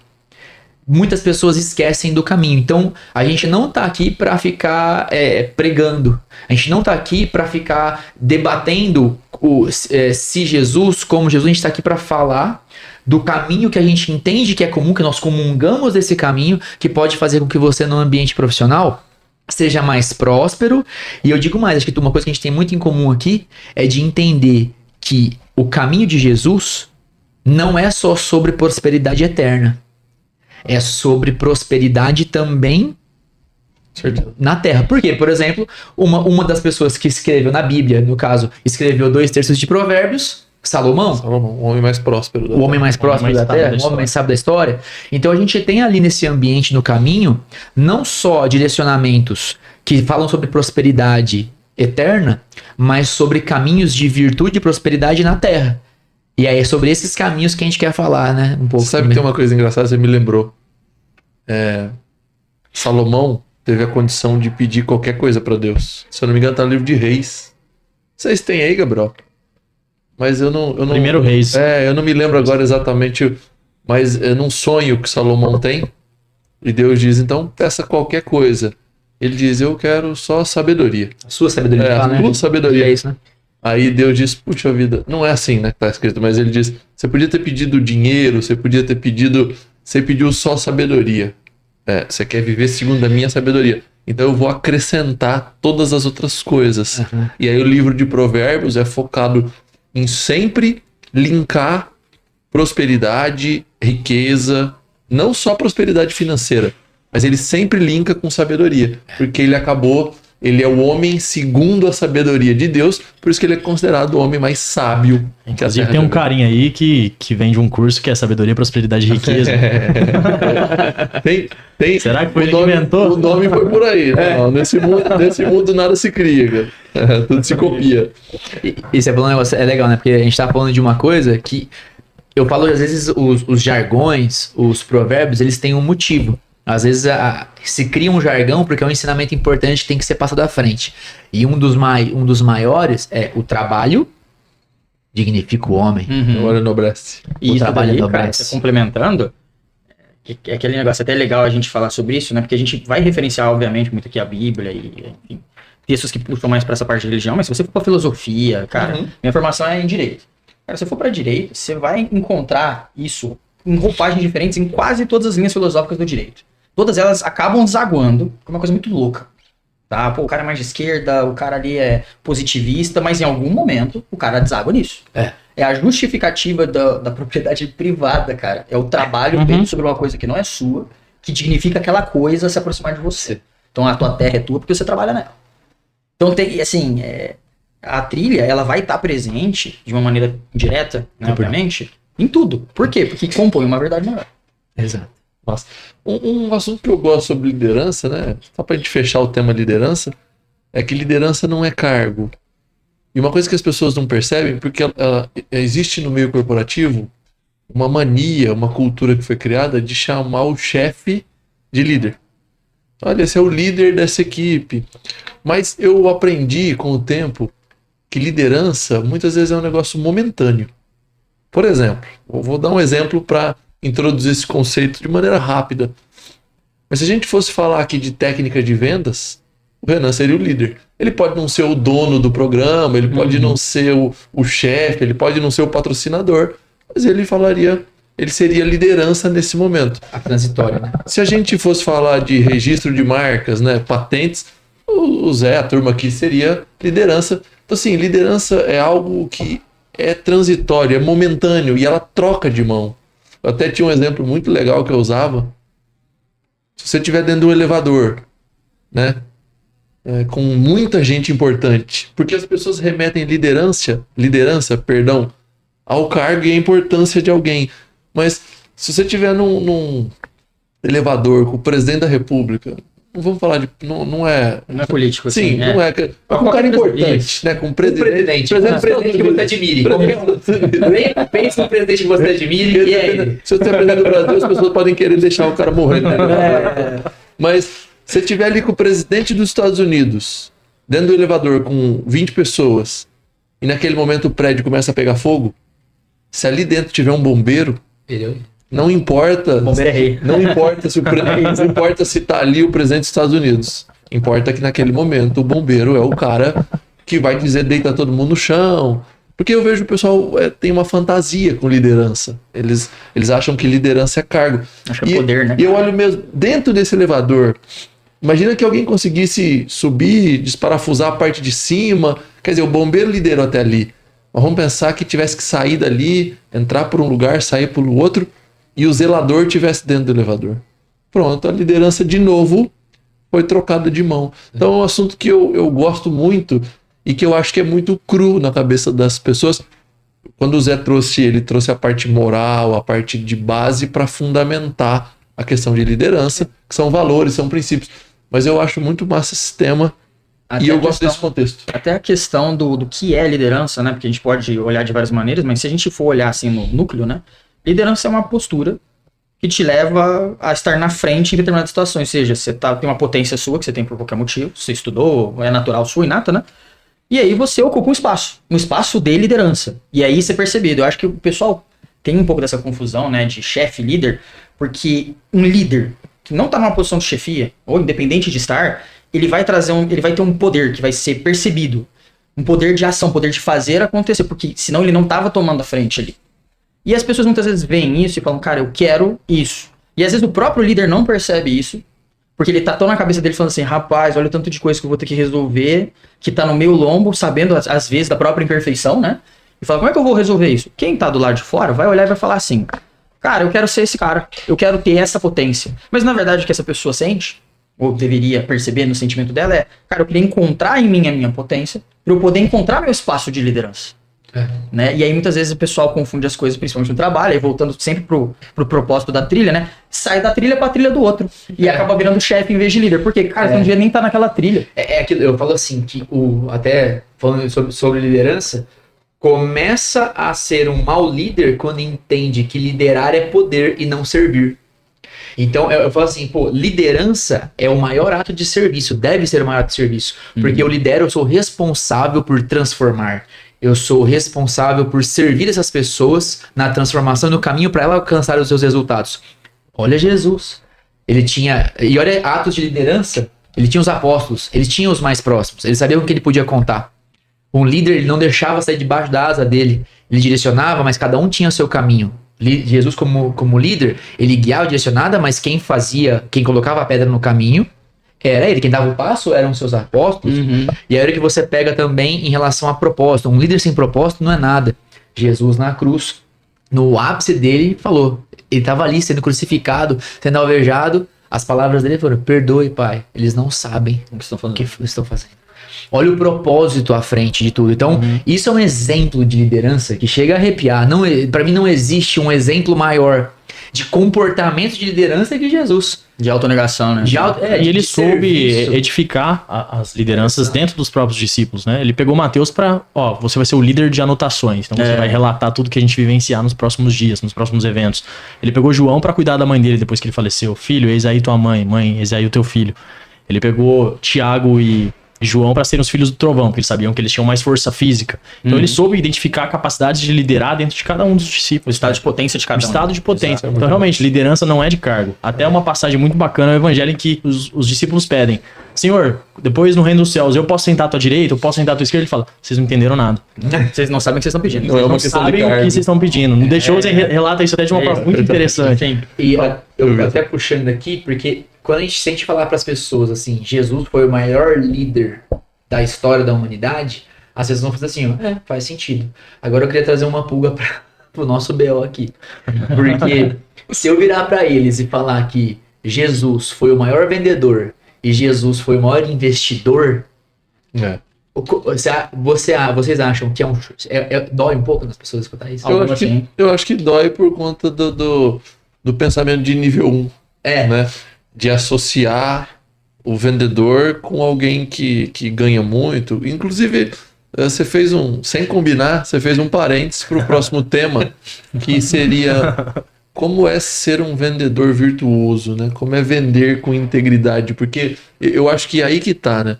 muitas pessoas esquecem do caminho. Então, a gente não está aqui para ficar pregando. A gente não está aqui para ficar debatendo se Jesus, como Jesus. A gente está aqui para falar do caminho que a gente entende que é comum, que nós comungamos desse caminho, que pode fazer com que você no ambiente profissional seja mais próspero. E eu digo mais, acho que uma coisa que a gente tem muito em comum aqui é de entender que o caminho de Jesus não é só sobre prosperidade eterna. É sobre prosperidade também na Terra. Por quê? Por exemplo, uma das pessoas que escreveu na Bíblia, no caso, escreveu 2/3 de Provérbios, Salomão, o homem mais próspero. o homem mais próspero da Terra, o homem mais sábio da história. Então a gente tem ali nesse ambiente, no caminho, não só direcionamentos que falam sobre prosperidade eterna, mas sobre caminhos de virtude e prosperidade na Terra. E aí é sobre esses caminhos que a gente quer falar, né? Um pouco. Você sabe que tem uma coisa engraçada, você me lembrou. Salomão teve a condição de pedir qualquer coisa para Deus. Se eu não me engano, tá no livro de Reis. Vocês têm aí, Gabriel? Mas eu não... Primeiro Reis. Eu não me lembro agora exatamente, mas é num sonho que Salomão tem. E Deus diz, então, peça qualquer coisa. Ele diz, eu quero só sabedoria. A sua sabedoria. A sua sabedoria. É isso, né? Aí Deus diz, puxa vida, não é assim, né, que tá escrito, mas ele diz, você podia ter pedido dinheiro, você pediu só sabedoria. Você quer viver segundo a minha sabedoria. Então eu vou acrescentar todas as outras coisas. Uhum. E aí o livro de Provérbios é focado em sempre linkar prosperidade, riqueza, não só prosperidade financeira, mas ele sempre linka com sabedoria, porque ele é o homem segundo a sabedoria de Deus, por isso que ele é considerado o homem mais sábio. Inclusive tem um carinha aí que vende um curso que é sabedoria, prosperidade e riqueza. Será que foi ele que inventou? O nome foi por aí. Não, nesse mundo nada se cria, cara. Tudo se copia. E você falou um negócio, é legal, né? Porque a gente tá falando de uma coisa que eu falo, às vezes, os jargões, os provérbios, eles têm um motivo. Às vezes se cria um jargão porque é um ensinamento importante que tem que ser passado à frente. E um dos maiores é o trabalho dignifica o homem. Agora enobrece. E O isso trabalho daí, enobrece. cara, complementando, é aquele negócio até legal a gente falar sobre isso, né? Porque a gente vai referenciar, obviamente, muito aqui a Bíblia e, enfim, textos que puxam mais pra essa parte de religião, mas se você for pra filosofia, cara, minha formação é em direito. Cara, se você for pra direito, você vai encontrar isso em roupagens diferentes em quase todas as linhas filosóficas do direito. Todas elas acabam desaguando, que é uma coisa muito louca. Tá? Pô, o cara é mais de esquerda, o cara ali é positivista, mas em algum momento o cara deságua nisso. É a justificativa da propriedade privada, cara. É o trabalho feito sobre uma coisa que não é sua, que dignifica aquela coisa se aproximar de você. Então a tua terra é tua porque você trabalha nela. Então tem, assim, a trilha, ela vai estar presente de uma maneira direta, né, obviamente, em tudo. Por quê? Porque compõe uma verdade maior. Exato. Nossa. Um assunto que eu gosto sobre liderança, né? Só pra gente fechar o tema liderança, é que liderança não é cargo. E uma coisa que as pessoas não percebem, porque existe no meio corporativo uma mania, uma cultura que foi criada de chamar o chefe de líder. Olha, esse é o líder dessa equipe. Mas eu aprendi com o tempo que liderança muitas vezes é um negócio momentâneo. Por exemplo, eu vou dar um exemplo para introduzir esse conceito de maneira rápida. Mas se a gente fosse falar aqui de técnica de vendas, o Renan seria o líder. Ele pode não ser o dono do programa, ele pode não ser o chefe, ele pode não ser o patrocinador, mas ele seria liderança nesse momento. A transitória, né? Se a gente fosse falar de registro de marcas, né, patentes, o Zé, a turma aqui, seria liderança. Então, assim, liderança é algo que é transitório, é momentâneo, e ela troca de mão. Eu até tinha um exemplo muito legal que eu usava. Se você estiver dentro de um elevador, né, com muita gente importante, porque as pessoas remetem liderança, ao cargo e à importância de alguém. Mas se você estiver num elevador com o presidente da República, não vamos falar de... Não é político, assim. Sim, não é. Com um cara importante, né? Com um presidente. Presidente que você admire. Pense no presidente que você admire e é ele. Se você é presidente do Brasil, as pessoas podem querer deixar o cara morrer. Né? Mas se você estiver ali com o presidente dos Estados Unidos, dentro do elevador com 20 pessoas, e naquele momento o prédio começa a pegar fogo, se ali dentro tiver um bombeiro, não importa. Bombeiro é rei. Não importa não importa se tá ali o presidente dos Estados Unidos. Importa que naquele momento o bombeiro é o cara que vai dizer deita todo mundo no chão, Porque eu vejo o pessoal tem uma fantasia com liderança. Eles acham que liderança é cargo. Acho que é poder, né? E eu olho mesmo, dentro desse elevador, imagina que alguém conseguisse subir, desparafusar a parte de cima. Quer dizer, o bombeiro liderou até ali. Mas vamos pensar que tivesse que sair dali, entrar por um lugar, sair por outro, e o zelador tivesse dentro do elevador. Pronto, a liderança de novo foi trocada de mão. Então é um assunto que eu gosto muito e que eu acho que é muito cru na cabeça das pessoas. Quando o Zé ele trouxe a parte moral, a parte de base para fundamentar a questão de liderança, que são valores, são princípios. Mas eu acho muito massa esse tema e eu gosto desse contexto. Até a questão do que é liderança, né? Porque a gente pode olhar de várias maneiras, mas se a gente for olhar assim no núcleo, né? Liderança é uma postura que te leva a estar na frente em determinadas situações. Ou seja, você tem uma potência sua que você tem por qualquer motivo, você estudou, é natural sua, inata, né? E aí você ocupa um espaço de liderança. E aí ser percebido. Eu acho que o pessoal tem um pouco dessa confusão, né, de chefe, líder, porque um líder que não está numa posição de chefia, ou independente de estar, ele vai ter um poder que vai ser percebido. Um poder de ação, poder de fazer acontecer, porque senão ele não estava tomando a frente ali. E as pessoas muitas vezes veem isso e falam, cara, eu quero isso. E às vezes o próprio líder não percebe isso, porque ele tá tão na cabeça dele falando assim, rapaz, olha o tanto de coisa que eu vou ter que resolver, que tá no meu lombo, sabendo às vezes da própria imperfeição, né? E fala, como é que eu vou resolver isso? Quem tá do lado de fora vai olhar e vai falar assim, cara, eu quero ser esse cara, eu quero ter essa potência. Mas na verdade o que essa pessoa sente, ou deveria perceber no sentimento dela é, cara, eu queria encontrar em mim a minha potência, para eu poder encontrar meu espaço de liderança. Né? E aí muitas vezes o pessoal confunde as coisas, principalmente no trabalho, aí voltando sempre pro propósito da trilha, né? Sai da trilha pra trilha do outro. E acaba virando chefe em vez de líder. Porque, cara, você não devia nem estar naquela trilha. É aquilo, eu falo assim, que até falando sobre liderança, começa a ser um mau líder quando entende que liderar é poder e não servir. Então, eu falo assim, liderança é o maior ato de serviço, deve ser o maior ato de serviço. Porque eu lidero, eu sou responsável por transformar. Eu sou responsável por servir essas pessoas na transformação no caminho para ela alcançar os seus resultados. Olha Jesus. Ele tinha... E olha atos de liderança. Ele tinha os apóstolos. Ele tinha os mais próximos. Ele sabia com que ele podia contar. Um líder, ele não deixava sair debaixo da asa dele. Ele direcionava, mas cada um tinha o seu caminho. Jesus, como líder, ele guiava, direcionava, mas quem colocava a pedra no caminho era ele. Quem dava o passo eram seus apóstolos. E aí era que você pega também em relação a propósito. Um líder sem propósito não é nada. Jesus na cruz, no ápice dele, falou. Ele estava ali sendo crucificado, sendo alvejado. As palavras dele foram, perdoe, Pai. Eles não sabem o que estão fazendo. Olha o propósito à frente de tudo. Então, isso é um exemplo de liderança que chega a arrepiar. Para mim não existe um exemplo maior de comportamento de liderança que Jesus. De autonegação, né? E ele soube edificar as lideranças dentro dos próprios discípulos, né? Ele pegou Mateus você vai ser o líder de anotações. Então você vai relatar tudo que a gente vivenciar nos próximos dias, nos próximos eventos. Ele pegou João para cuidar da mãe dele depois que ele faleceu. Filho, eis aí tua mãe. Mãe, eis aí o teu filho. Ele pegou Tiago e João para serem os filhos do trovão, porque eles sabiam que eles tinham mais força física. Então ele soube identificar a capacidade de liderar dentro de cada um dos discípulos. O estado de potência de cada um. O estado de potência. Então realmente, liderança não é de cargo. Até uma passagem muito bacana no evangelho em que os discípulos pedem, Senhor, depois no reino dos céus, eu posso sentar à tua direita, eu posso sentar à tua esquerda? Ele fala, vocês não entenderam nada. Vocês não sabem o que vocês estão pedindo. Não é uma questão de cargo. O que vocês estão pedindo. Não deixou, você relata isso até de uma forma muito interessante. E eu até puxando aqui, porque quando a gente sente falar para as pessoas assim, Jesus foi o maior líder da história da humanidade, às vezes vão fazer assim, faz sentido. Agora eu queria trazer uma pulga pro nosso BO aqui. Porque se eu virar para eles e falar que Jesus foi o maior vendedor e Jesus foi o maior investidor, vocês acham que dói um pouco nas pessoas escutar isso? Eu acho que dói por conta do pensamento de nível 1. Né? De associar o vendedor com alguém que ganha muito. Inclusive, você fez sem combinar, você fez um parênteses para o próximo tema, que seria como é ser um vendedor virtuoso, né? Como é vender com integridade, porque eu acho que aí que tá, né?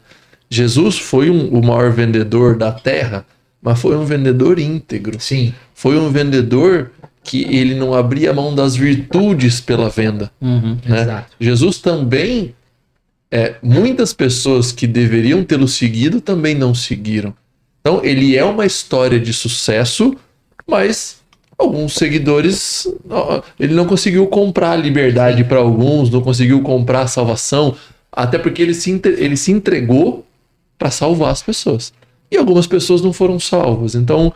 Jesus foi o maior vendedor da terra, mas foi um vendedor íntegro. Sim. Foi um vendedor que ele não abria mão das virtudes pela venda. Né? Exato. Jesus também... muitas pessoas que deveriam tê-lo seguido também não seguiram. Então, ele é uma história de sucesso, mas alguns seguidores, ele não conseguiu comprar a liberdade para alguns, não conseguiu comprar a salvação, até porque ele se entregou para salvar as pessoas. E algumas pessoas não foram salvas. Então,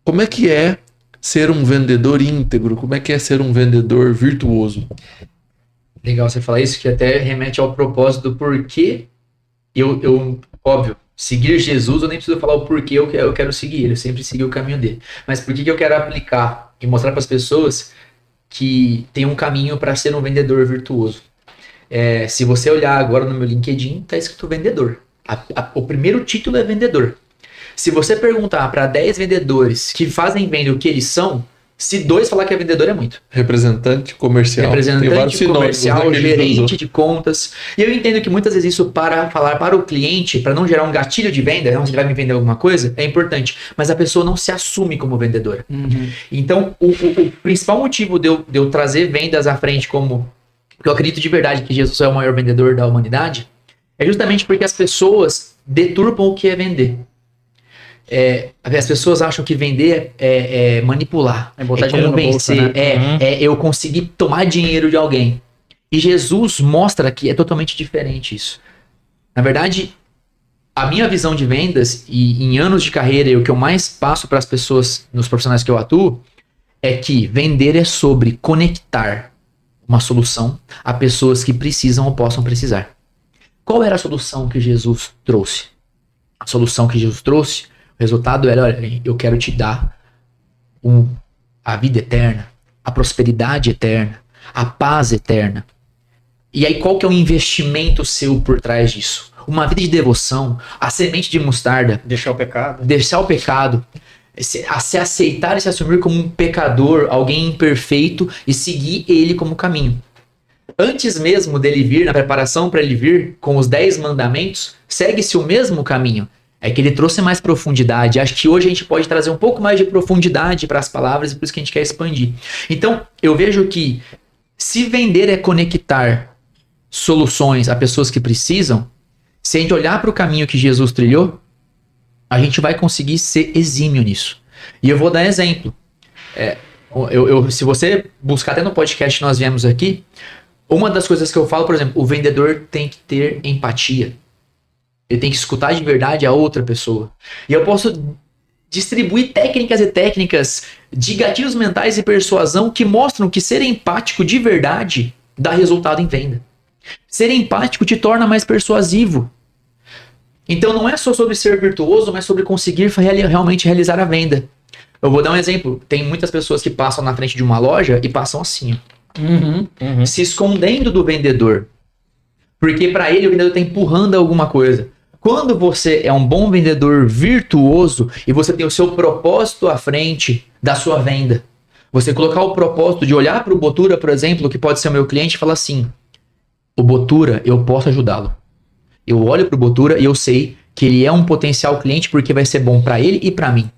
como é que é ser um vendedor íntegro? Como é que é ser um vendedor virtuoso? Legal você falar isso, que até remete ao propósito do porquê óbvio, seguir Jesus, eu nem preciso falar o porquê eu quero seguir ele, eu sempre segui o caminho dele. Mas por que eu quero aplicar e mostrar para as pessoas que tem um caminho para ser um vendedor virtuoso? Se você olhar agora no meu LinkedIn, tá escrito vendedor. O primeiro título é vendedor. Se você perguntar para 10 vendedores que fazem venda o que eles são, se 2 falar que é vendedor é muito. Representante comercial. Representante comercial, gerente de contas. E eu entendo que muitas vezes isso para falar para o cliente, para não gerar um gatilho de venda, não, se ele vai me vender alguma coisa, é importante. Mas a pessoa não se assume como vendedora. Então, o principal motivo de eu trazer vendas à frente como... Porque eu acredito de verdade que Jesus é o maior vendedor da humanidade, é justamente porque as pessoas deturpam o que é vender. As pessoas acham que vender é manipular, botar dinheiro no bolso, né? Eu conseguir tomar dinheiro de alguém. E Jesus mostra que é totalmente diferente isso. Na verdade, a minha visão de vendas e em anos de carreira e o que eu mais passo para as pessoas, nos profissionais que eu atuo, é que vender é sobre conectar uma solução a pessoas que precisam ou possam precisar. Qual era a solução que Jesus trouxe? A solução que Jesus trouxe, o resultado era, olha, eu quero te dar a vida eterna, a prosperidade eterna, a paz eterna. E aí qual que é o investimento seu por trás disso? Uma vida de devoção, a semente de mostarda. Deixar o pecado. Deixar o pecado. A se aceitar e se assumir como um pecador, alguém imperfeito e seguir ele como caminho. Antes mesmo dele vir, na preparação para ele vir, com os 10 mandamentos, segue-se o mesmo caminho. É que ele trouxe mais profundidade. Acho que hoje a gente pode trazer um pouco mais de profundidade para as palavras e por isso que a gente quer expandir. Então, eu vejo que se vender é conectar soluções a pessoas que precisam, se a gente olhar para o caminho que Jesus trilhou, a gente vai conseguir ser exímio nisso. E eu vou dar exemplo. Se você buscar até no podcast que nós viemos aqui, uma das coisas que eu falo, por exemplo, o vendedor tem que ter empatia. Ele tem que escutar de verdade a outra pessoa. E eu posso distribuir técnicas e técnicas de gatilhos mentais e persuasão que mostram que ser empático de verdade dá resultado em venda. Ser empático te torna mais persuasivo. Então não é só sobre ser virtuoso, mas sobre conseguir realmente realizar a venda. Eu vou dar um exemplo. Tem muitas pessoas que passam na frente de uma loja e passam assim, se escondendo do vendedor. Porque para ele o vendedor está empurrando alguma coisa. Quando você é um bom vendedor virtuoso e você tem o seu propósito à frente da sua venda, você colocar o propósito de olhar para o Botura, por exemplo, que pode ser o meu cliente, e falar assim, o Botura, eu posso ajudá-lo. Eu olho para o Botura e eu sei que ele é um potencial cliente porque vai ser bom para ele e para mim.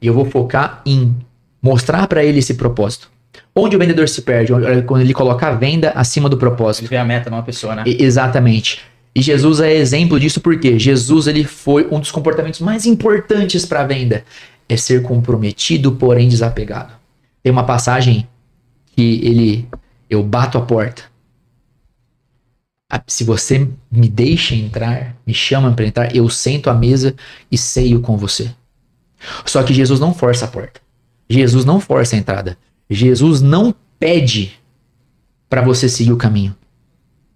E eu vou focar em mostrar para ele esse propósito. Onde o vendedor se perde? Quando ele coloca a venda acima do propósito. Ele vê a meta, não a pessoa, né? Exatamente. E Jesus é exemplo disso porque Jesus ele foi um dos comportamentos mais importantes para a venda. É ser comprometido, porém desapegado. Tem uma passagem que eu bato a porta. Se você me deixa entrar, me chama para entrar, eu sento à mesa e ceio com você. Só que Jesus não força a porta. Jesus não força a entrada. Jesus não pede para você seguir o caminho.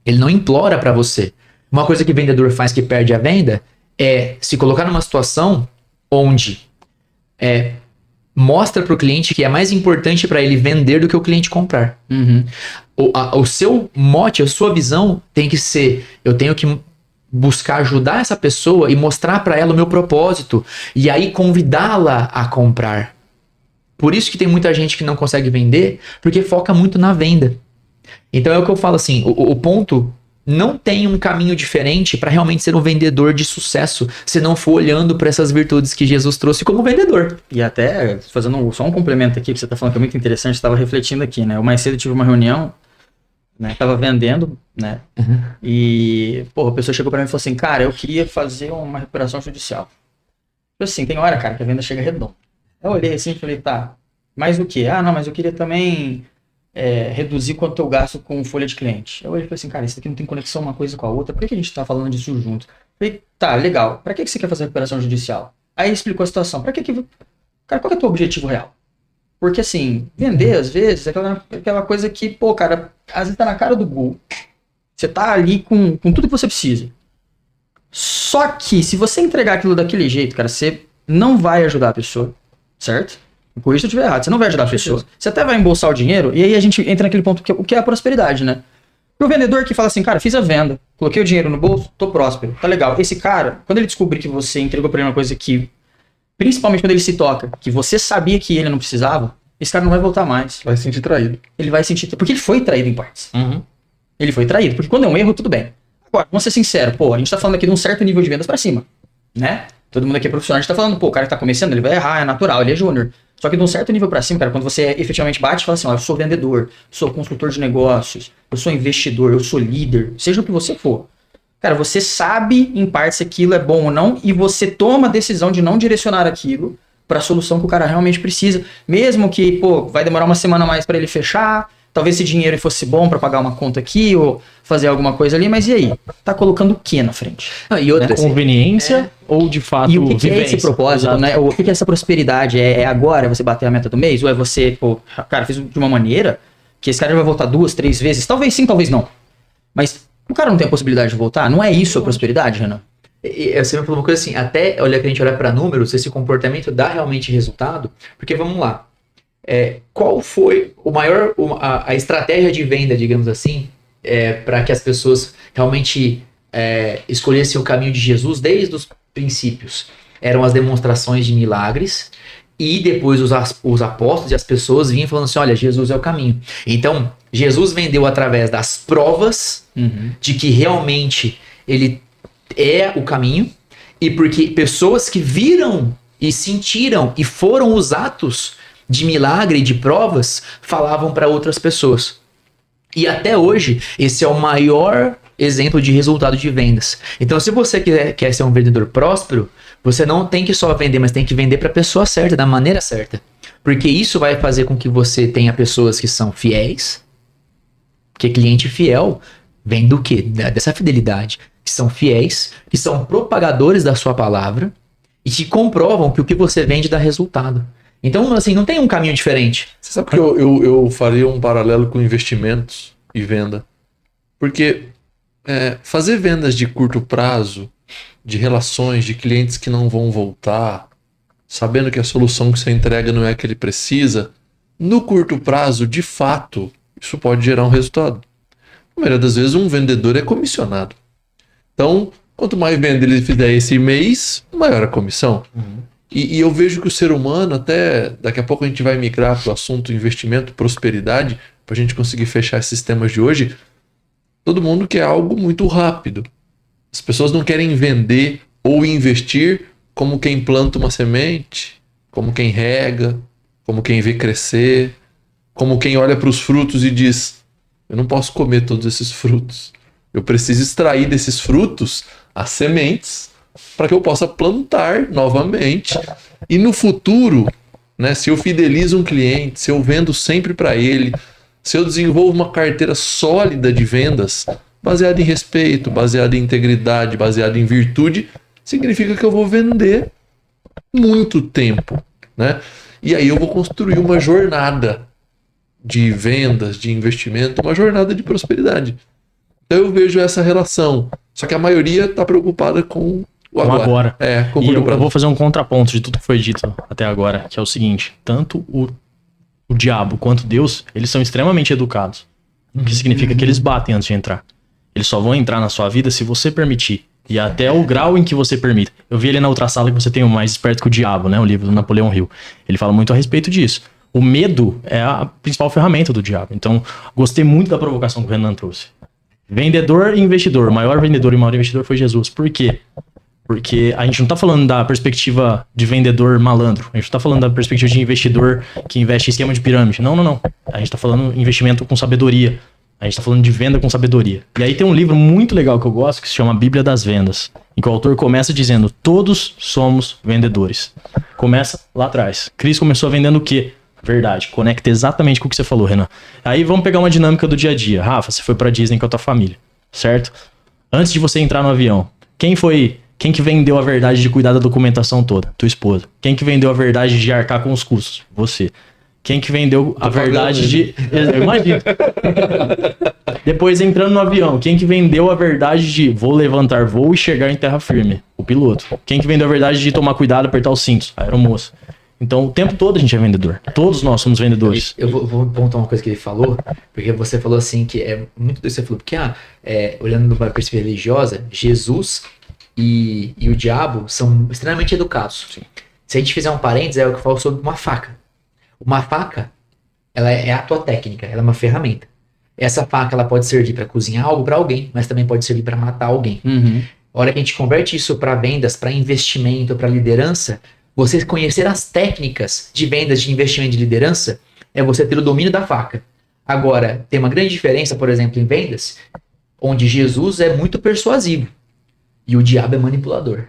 Ele não implora para você. Uma coisa que o vendedor faz que perde a venda é se colocar numa situação onde mostra para o cliente que é mais importante para ele vender do que o cliente comprar. O seu mote, a sua visão tem que ser, eu tenho que buscar ajudar essa pessoa e mostrar para ela o meu propósito e aí convidá-la a comprar. Por isso que tem muita gente que não consegue vender, porque foca muito na venda. Então é o que eu falo assim, o ponto não tem um caminho diferente para realmente ser um vendedor de sucesso, se não for olhando para essas virtudes que Jesus trouxe como vendedor. E até, fazendo só um complemento aqui, que você está falando que é muito interessante, estava refletindo aqui, né? Eu mais cedo tive uma reunião né? Tava vendendo, né? E, pô, a pessoa chegou pra mim e falou assim, cara, eu queria fazer uma recuperação judicial. Eu assim, tem hora, cara, que a venda chega redonda. Eu olhei assim e falei, tá, mais o quê? Ah, não, mas eu queria também reduzir quanto eu gasto com folha de cliente. Eu olhei e falei assim, cara, isso aqui não tem conexão uma coisa com a outra, por que a gente tá falando disso junto? Eu falei, tá, legal, pra que você quer fazer recuperação judicial? Aí explicou a situação, pra que... Cara, qual que é o teu objetivo real? Porque assim, vender às vezes é aquela coisa que, pô, cara, às vezes tá na cara do gol. Você tá ali com tudo que você precisa. Só que se você entregar aquilo daquele jeito, cara, você não vai ajudar a pessoa, certo? Por isso eu estiver errado, você não vai ajudar a pessoa. Você até vai embolsar o dinheiro, e aí a gente entra naquele ponto o que é a prosperidade, né? O vendedor que fala assim, cara, fiz a venda, coloquei o dinheiro no bolso, tô próspero, tá legal. Esse cara, quando ele descobrir que você entregou pra ele uma coisa que, principalmente quando ele se toca, que você sabia que ele não precisava, esse cara não vai voltar mais. Vai se sentir traído. Ele vai sentir... Porque ele foi traído em partes. Ele foi traído. Porque quando é um erro, tudo bem. Agora, vamos ser sinceros. Pô, a gente tá falando aqui de um certo nível de vendas pra cima. Né? Todo mundo aqui é profissional. A gente tá falando, pô, o cara que tá começando, ele vai errar, é natural, ele é júnior. Só que de um certo nível pra cima, cara, quando você efetivamente bate e fala assim, ó, eu sou vendedor, sou consultor de negócios, eu sou investidor, eu sou líder, seja o que você for. Cara, você sabe em parte se aquilo é bom ou não e você toma a decisão de não direcionar aquilo para a solução que o cara realmente precisa. Mesmo que, pô, vai demorar uma semana a mais para ele fechar, talvez esse dinheiro fosse bom para pagar uma conta aqui ou fazer alguma coisa ali, mas e aí? Tá colocando o que na frente? E outra, conveniência ou de fato e o que vivência? É esse propósito, né? O que é essa prosperidade? É agora você bater a meta do mês? Ou é você, pô, cara, fez de uma maneira que esse cara vai voltar 2, 3 vezes? Talvez sim, talvez não. Mas o cara não tem a possibilidade de voltar? Não é isso a prosperidade, Renan? Você me falou uma coisa assim, até que a gente olha para números, esse comportamento dá realmente resultado, porque vamos lá, qual foi a estratégia de venda, digamos assim, para que as pessoas realmente escolhessem o caminho de Jesus desde os princípios? Eram as demonstrações de milagres, e depois os apóstolos e as pessoas vinham falando assim, olha, Jesus é o caminho. Então, Jesus vendeu através das provas de que realmente ele é o caminho, e porque pessoas que viram e sentiram e foram os atos de milagre e de provas falavam para outras pessoas. E até hoje, esse é o maior exemplo de resultado de vendas. Então, se você quer ser um vendedor próspero, você não tem que só vender, mas tem que vender para a pessoa certa, da maneira certa. Porque isso vai fazer com que você tenha pessoas que são fiéis, porque cliente fiel vem do quê? Dessa fidelidade. Que são fiéis, que são propagadores da sua palavra e que comprovam que o que você vende dá resultado. Então, assim, não tem um caminho diferente. Você sabe que eu faria um paralelo com investimentos e venda. Porque fazer vendas de curto prazo, de relações, de clientes que não vão voltar, sabendo que a solução que você entrega não é a que ele precisa, no curto prazo, de fato, isso pode gerar um resultado. Na maioria das vezes, um vendedor é comissionado. Então, quanto mais venda ele fizer esse mês, maior a comissão. E eu vejo que o ser humano, até daqui a pouco a gente vai migrar para o assunto investimento, prosperidade, para a gente conseguir fechar esses temas de hoje, todo mundo quer algo muito rápido. As pessoas não querem vender ou investir como quem planta uma semente, como quem rega, como quem vê crescer, como quem olha para os frutos e diz, eu não posso comer todos esses frutos. Eu preciso extrair desses frutos as sementes para que eu possa plantar novamente. E no futuro, né, se eu fidelizo um cliente, se eu vendo sempre para ele, se eu desenvolvo uma carteira sólida de vendas, baseada em respeito, baseada em integridade, baseada em virtude, significa que eu vou vender muito tempo, né? E aí eu vou construir uma jornada de vendas, de investimento, uma jornada de prosperidade. Então eu vejo essa relação. Só que a maioria está preocupada com o agora. Com o e eu vou fazer um contraponto de tudo que foi dito até agora, que é o seguinte, tanto o diabo quanto Deus, eles são extremamente educados. O que significa que eles batem antes de entrar. Eles só vão entrar na sua vida se você permitir. E até o grau em que você permite. Eu vi ali na outra sala que você tem o Mais Esperto que o Diabo, né? O livro do Napoleão Hill. Ele fala muito a respeito disso. O medo é a principal ferramenta do diabo. Então, gostei muito da provocação que o Renan trouxe. Vendedor e investidor. O maior vendedor e o maior investidor foi Jesus. Por quê? Porque a gente não tá falando da perspectiva de vendedor malandro. A gente não tá falando da perspectiva de investidor que investe em esquema de pirâmide. Não. A gente tá falando investimento com sabedoria. A gente tá falando de venda com sabedoria. E aí tem um livro muito legal que eu gosto que se chama Bíblia das Vendas. Em que o autor começa dizendo: todos somos vendedores. Começa lá atrás. Cristo começou vendendo o quê? Verdade. Conecta exatamente com o que você falou, Renan. Aí vamos pegar uma dinâmica do dia a dia. Rafa, você foi pra Disney com a tua família, certo? Antes de você entrar no avião, quem que vendeu a verdade de cuidar da documentação toda? Tua esposa. Quem que vendeu a verdade de arcar com os custos? Você. Quem que vendeu a verdade de... Eu imagino. Depois, entrando no avião, quem que vendeu a verdade de vou levantar voo e chegar em terra firme? O piloto. Quem que vendeu a verdade de tomar cuidado, apertar os cintos? A aeromoça. Então, o tempo todo a gente é vendedor. Todos nós somos vendedores. Eu vou pontuar uma coisa que ele falou, porque você falou assim, que é muito do que você falou, porque olhando para a perspectiva religiosa, Jesus e o diabo são extremamente educados. Sim. Se a gente fizer um parênteses, é o que eu falo sobre uma faca. Uma faca, ela é a tua técnica, ela é uma ferramenta. Essa faca, ela pode servir para cozinhar algo para alguém, mas também pode servir para matar alguém. A hora que a gente converte isso para vendas, para investimento, para liderança, você conhecer as técnicas de vendas, de investimento, de liderança, é você ter o domínio da faca. Agora, tem uma grande diferença, por exemplo, em vendas, onde Jesus é muito persuasivo e o diabo é manipulador.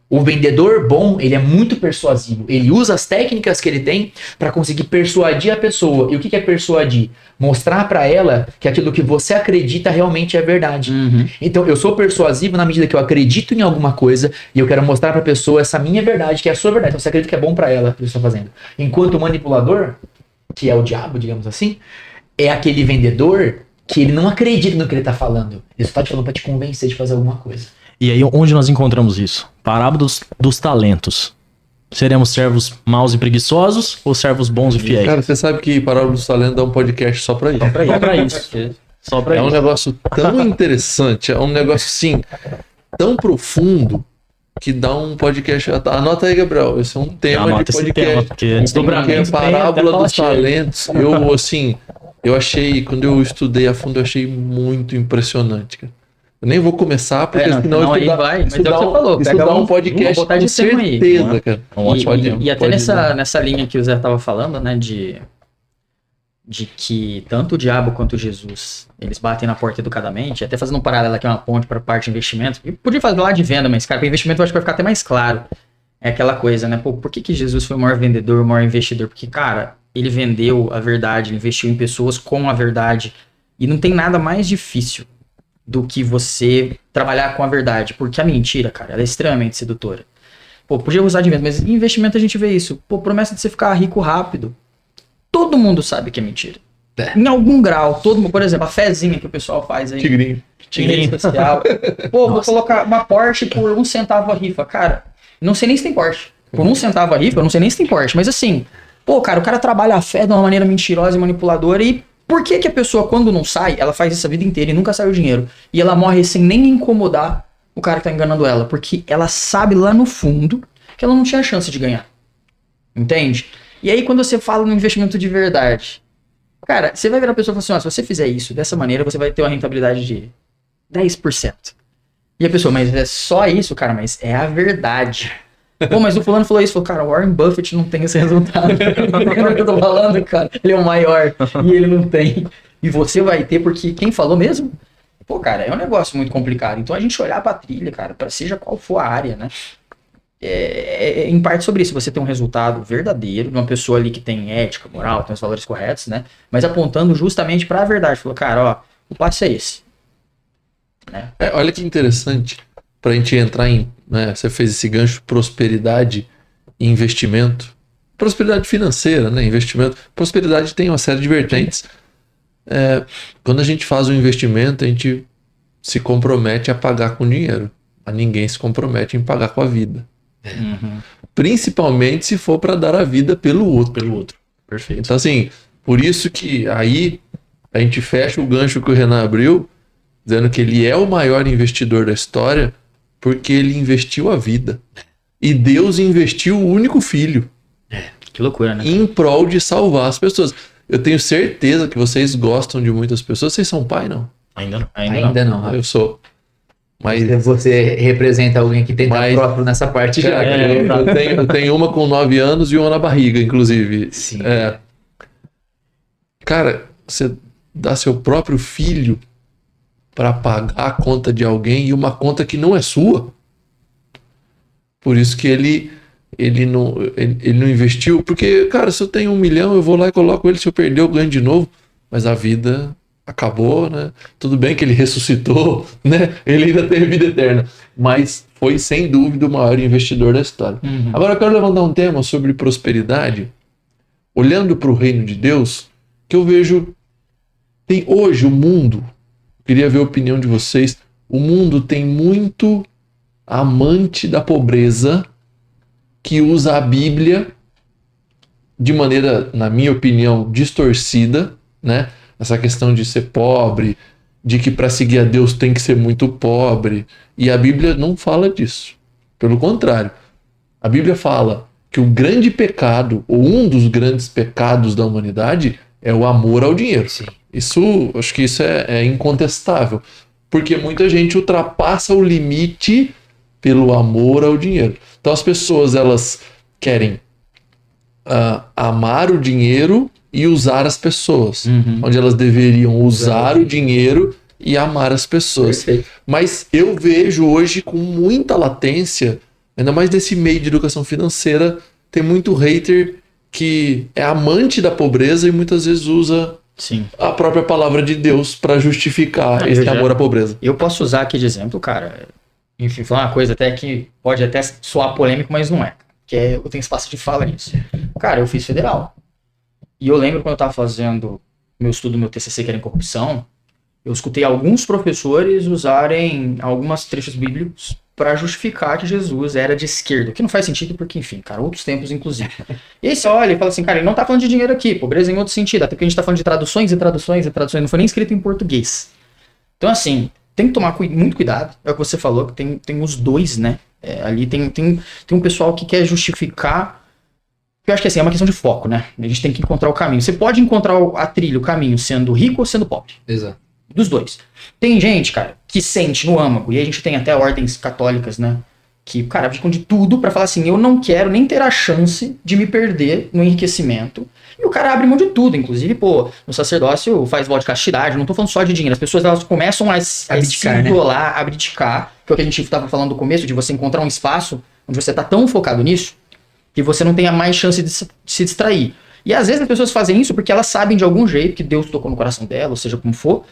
O vendedor bom, ele é muito persuasivo. Ele usa as técnicas que ele tem para conseguir persuadir a pessoa. E o que é persuadir? Mostrar para ela que aquilo que você acredita realmente é verdade. Então, eu sou persuasivo na medida que eu acredito em alguma coisa e eu quero mostrar para a pessoa essa minha verdade, que é a sua verdade. Então, você acredita que é bom para ela o que você está fazendo. Enquanto o manipulador, que é o diabo, digamos assim, é aquele vendedor que ele não acredita no que ele está falando. Ele só está te falando para te convencer de fazer alguma coisa. E aí, onde nós encontramos isso? Parábola dos talentos. Seremos servos maus e preguiçosos ou servos bons e fiéis? Cara, você sabe que Parábola dos Talentos dá um podcast só pra isso. Só pra isso. Só pra É um isso. negócio tão interessante, é um negócio assim, tão profundo, que dá um podcast. Anota aí, Gabriel, esse é um tema Anota de esse podcast. tema, porque antes do Porque Brasil a Parábola dos Talentos, eu achei, quando eu estudei a fundo, eu achei muito impressionante, cara. Eu nem vou começar, porque senão aí vai, mas é o que você falou. isso Pega dá um podcast botar com de tema aí, certeza, não é? cara. E até nessa linha que o Zé tava falando, né, de que tanto o diabo quanto Jesus, eles batem na porta educadamente, até fazendo um paralelo aqui, uma ponte para a parte de investimento. Eu podia fazer lá de venda, mas, cara, para investimento eu acho que vai ficar até mais claro. É aquela coisa, né? Pô, por que Jesus foi o maior vendedor, o maior investidor? Porque, cara, ele vendeu a verdade, ele investiu em pessoas com a verdade. E não tem nada mais difícil do que você trabalhar com a verdade. Porque a mentira, cara, ela é extremamente sedutora. Pô, podia usar de venda, mas em investimento a gente vê isso. Pô, promessa de você ficar rico rápido. Todo mundo sabe que é mentira. Em algum grau, todo mundo, por exemplo, a fezinha que o pessoal faz aí. Tigrinho. Em rede social. Pô, vou colocar uma Porsche por 1 centavo a rifa. Cara, não sei nem se tem Porsche. Por 1 centavo a rifa, eu não sei nem se tem Porsche. Mas assim, pô, cara, o cara trabalha a fé de uma maneira mentirosa e manipuladora. E por que a pessoa, quando não sai, ela faz isso a vida inteira e nunca sai o dinheiro? E ela morre sem nem incomodar o cara que tá enganando ela. Porque ela sabe lá no fundo que ela não tinha chance de ganhar. Entende? E aí, quando você fala no investimento de verdade, cara, você vai virar a pessoa e falar assim, ó, se você fizer isso dessa maneira, você vai ter uma rentabilidade de 10%. E a pessoa, mas é só isso, cara, mas é a verdade. Pô, mas o fulano falou isso, falou, cara, o Warren Buffett não tem esse resultado. Lembra o que eu tô falando, cara? Ele é o maior e ele não tem. E você vai ter, porque quem falou mesmo? Pô, cara, é um negócio muito complicado. Então a gente olhar pra trilha, cara, pra seja qual for a área, né? É em parte sobre isso, você tem um resultado verdadeiro, de uma pessoa ali que tem ética, moral, tem os valores corretos, né? Mas apontando justamente pra verdade. Falou, cara, ó, o passo é esse. Né? Olha que interessante, pra gente entrar em, né, você fez esse gancho prosperidade e investimento. Prosperidade financeira, né? Investimento. Prosperidade tem uma série de vertentes. Quando a gente faz um investimento, a gente se compromete a pagar com dinheiro. Mas ninguém se compromete em pagar com a vida. Principalmente se for para dar a vida pelo outro. Perfeito. Então, assim, por isso que aí a gente fecha o gancho que o Renan abriu, dizendo que ele é o maior investidor da história, porque ele investiu a vida. E Deus investiu o único filho. Que loucura, né? Em prol de salvar as pessoas. Eu tenho certeza que vocês gostam de muitas pessoas. Vocês são pai, não? Ainda não. Ainda não, Rafa. Eu sou. Mas, Você representa alguém que tem próprio nessa parte já. eu tenho uma com 9 anos e uma na barriga, inclusive. Sim. Cara, você dar seu próprio filho para pagar a conta de alguém e uma conta que não é sua. Por isso que ele não investiu. Porque, cara, se eu tenho 1 milhão, eu vou lá e coloco ele. Se eu perder, eu ganho de novo. Mas a vida acabou, né? Tudo bem que ele ressuscitou, né? Ele ainda tem vida eterna. Mas foi, sem dúvida, o maior investidor da história. Agora eu quero levantar um tema sobre prosperidade, olhando para o reino de Deus, que eu vejo... Tem hoje o mundo... Queria ver a opinião de vocês. O mundo tem muito amante da pobreza que usa a Bíblia de maneira, na minha opinião, distorcida, né? Essa questão de ser pobre, de que para seguir a Deus tem que ser muito pobre. E a Bíblia não fala disso. Pelo contrário, a Bíblia fala que o grande pecado, ou um dos grandes pecados da humanidade, é o amor ao dinheiro. Sim. Acho que isso é incontestável, porque muita gente ultrapassa o limite pelo amor ao dinheiro. Então as pessoas, elas querem amar o dinheiro e usar as pessoas, onde elas deveriam usar o dinheiro e amar as pessoas. Perfeito. Mas eu vejo hoje com muita latência, ainda mais nesse meio de educação financeira, tem muito hater que é amante da pobreza e muitas vezes usa Sim. a própria palavra de Deus para justificar esse amor à pobreza. Eu posso usar aqui de exemplo, cara. Enfim, falar uma coisa até que pode até soar polêmico, mas não é. Eu tenho espaço de fala nisso. Cara, eu fiz federal. E eu lembro quando eu tava fazendo meu estudo, meu TCC, que era em corrupção, eu escutei alguns professores usarem alguns trechos bíblicos para justificar que Jesus era de esquerda. O que não faz sentido porque, enfim, cara, outros tempos inclusive. E aí você olha e fala assim, cara, ele não tá falando de dinheiro aqui, pobreza em outro sentido, até porque a gente tá falando de traduções e traduções e traduções, não foi nem escrito em português. Então, assim, tem que tomar muito cuidado, é o que você falou, que tem os dois, né? Ali tem um pessoal que quer justificar, eu acho que assim, é uma questão de foco, né? A gente tem que encontrar o caminho. Você pode encontrar a trilha, o caminho, sendo rico ou sendo pobre. Exato. Dos dois. Tem gente, cara, que sente no âmago, e a gente tem até ordens católicas, né? Que, cara, abdicam de tudo pra falar assim, eu não quero nem ter a chance de me perder no enriquecimento. E o cara abre mão de tudo, inclusive, pô, no sacerdócio faz voto de castidade, não tô falando só de dinheiro, as pessoas elas começam a Abdicar, se isolar, abdicar, que é o que a gente tava falando no começo, de você encontrar um espaço onde você tá tão focado nisso, que você não tenha mais chance de se distrair. E às vezes as pessoas fazem isso porque elas sabem de algum jeito que Deus tocou no coração dela, ou seja, como for,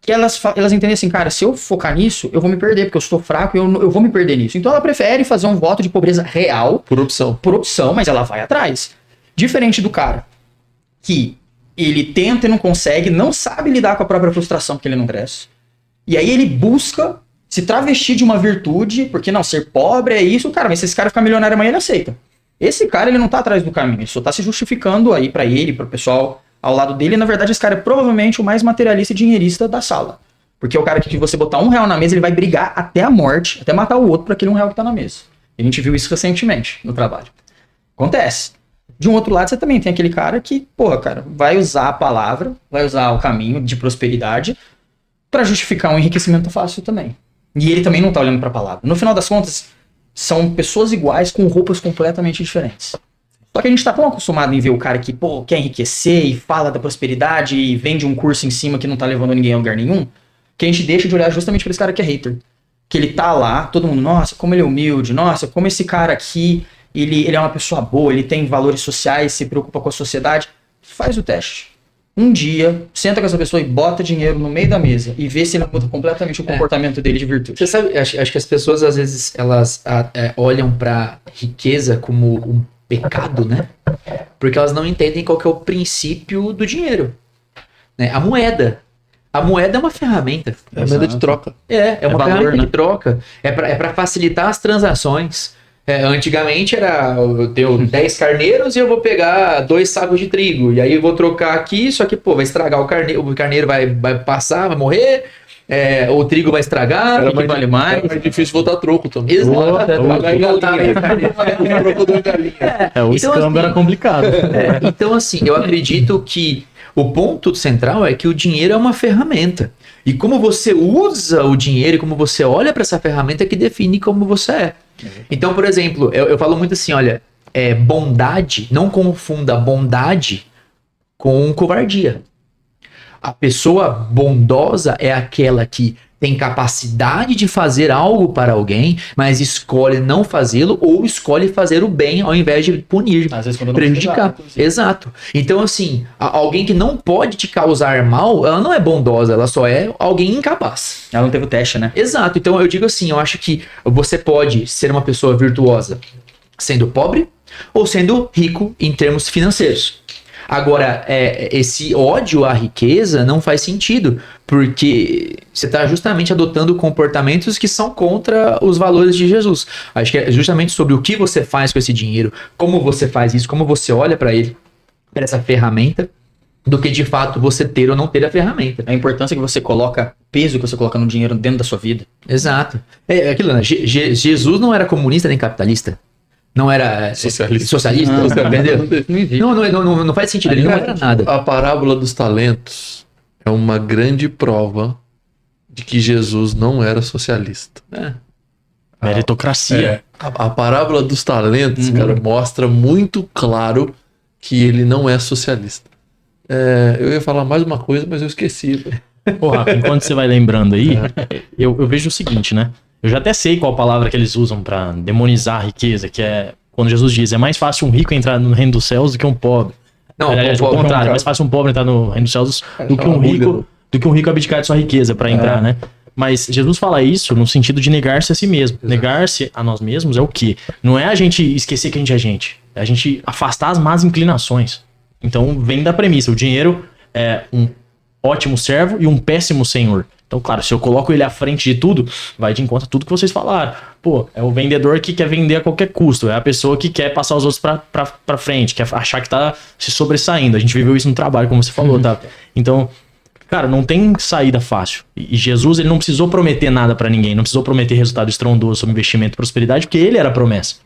que elas entendem assim, cara, se eu focar nisso, eu vou me perder, porque eu estou fraco e eu vou me perder nisso. Então ela prefere fazer um voto de pobreza real. Por opção. Por opção, mas ela vai atrás. Diferente do cara que ele tenta e não consegue, não sabe lidar com a própria frustração porque ele não cresce. E aí ele busca se travestir de uma virtude, porque não, ser pobre é isso, cara, mas se esse cara ficar milionário amanhã, ele aceita. Esse cara, ele não tá atrás do caminho, ele só tá se justificando aí pra ele, pro pessoal ao lado dele, e na verdade esse cara é provavelmente o mais materialista e dinheirista da sala. Porque é o cara que você botar R$1 na mesa, ele vai brigar até a morte, até matar o outro por aquele R$1 que tá na mesa. E a gente viu isso recentemente no trabalho. Acontece. De um outro lado, você também tem aquele cara que, porra, cara, vai usar a palavra, vai usar o caminho de prosperidade pra justificar um enriquecimento fácil também. E ele também não tá olhando pra palavra. No final das contas, são pessoas iguais com roupas completamente diferentes. Só que a gente tá tão acostumado em ver o cara que, pô, quer enriquecer e fala da prosperidade e vende um curso em cima que não tá levando ninguém a lugar nenhum, que a gente deixa de olhar justamente pra esse cara que é hater. Que ele tá lá, todo mundo, nossa, como ele é humilde, nossa, como esse cara aqui, ele é uma pessoa boa, ele tem valores sociais, se preocupa com a sociedade. Faz o teste. Um dia, senta com essa pessoa e bota dinheiro no meio da mesa e vê se ele muda completamente o comportamento dele de virtude. Você sabe, acho que as pessoas às vezes elas olham pra riqueza como um pecado, né? Porque elas não entendem qual que é o princípio do dinheiro, né? A moeda é uma ferramenta. É a moeda de troca. É uma valor, ferramenta né? de troca. É pra facilitar as transações. Antigamente eu tenho 10 carneiros e eu vou pegar 2 sacos de trigo. E aí eu vou trocar aqui, só que, pô, vai estragar o carneiro vai passar, vai morrer. O trigo vai estragar, Era o que vale mais. É mais difícil voltar troco também. Exato. O Então, escambo era assim, complicado. Então, assim, eu acredito que o ponto central é que o dinheiro é uma ferramenta. E como você usa o dinheiro e como você olha para essa ferramenta é que define como você é. Então, por exemplo, eu falo muito assim, olha, bondade, não confunda bondade com covardia. A pessoa bondosa é aquela que tem capacidade de fazer algo para alguém, mas escolhe não fazê-lo ou escolhe fazer o bem ao invés de punir, Às vezes quando não prejudicar. precisava, Exato. Então, assim, alguém que não pode te causar mal, ela não é bondosa, ela só é alguém incapaz. Ela não teve o teste, né? Exato. Então, eu digo assim, eu acho que você pode ser uma pessoa virtuosa sendo pobre ou sendo rico em termos financeiros. Agora, esse ódio à riqueza não faz sentido, porque você está justamente adotando comportamentos que são contra os valores de Jesus. Acho que é justamente sobre o que você faz com esse dinheiro, como você faz isso, como você olha para ele, para essa ferramenta, do que de fato você ter ou não ter a ferramenta. A importância que você coloca, o peso que você coloca no dinheiro dentro da sua vida. Exato. É aquilo, né? Jesus não era comunista nem capitalista. Não era socialista, entendeu? Não faz sentido, ele não era nada. A parábola dos talentos é uma grande prova de que Jesus não era socialista. Meritocracia. A parábola dos talentos, cara, mostra muito claro que ele não é socialista. Eu ia falar mais uma coisa, mas eu esqueci. Pô, Rafa, enquanto você vai lembrando aí, eu vejo o seguinte, né? Eu já até sei qual palavra que eles usam pra demonizar a riqueza, que é quando Jesus diz, é mais fácil um rico entrar no reino dos céus do que um pobre. Não, Aliás, ao contrário, é mais fácil um pobre entrar no reino dos céus do que um rico abdicar de sua riqueza pra entrar, né? Mas Jesus fala isso no sentido de negar-se a si mesmo. Exato. Negar-se a nós mesmos é o quê? Não é a gente esquecer que a gente é gente. É a gente afastar as más inclinações. Então vem da premissa, o dinheiro é um ótimo servo e um péssimo senhor. Então, claro, se eu coloco ele à frente de tudo, vai de encontro a tudo que vocês falaram. Pô, é o vendedor que quer vender a qualquer custo. É a pessoa que quer passar os outros pra frente, quer achar que tá se sobressaindo. A gente viveu isso no trabalho, como você falou, tá? Então, cara, não tem saída fácil. E Jesus, ele não precisou prometer nada pra ninguém. Não precisou prometer resultado estrondoso sobre investimento e prosperidade, porque ele era a promessa.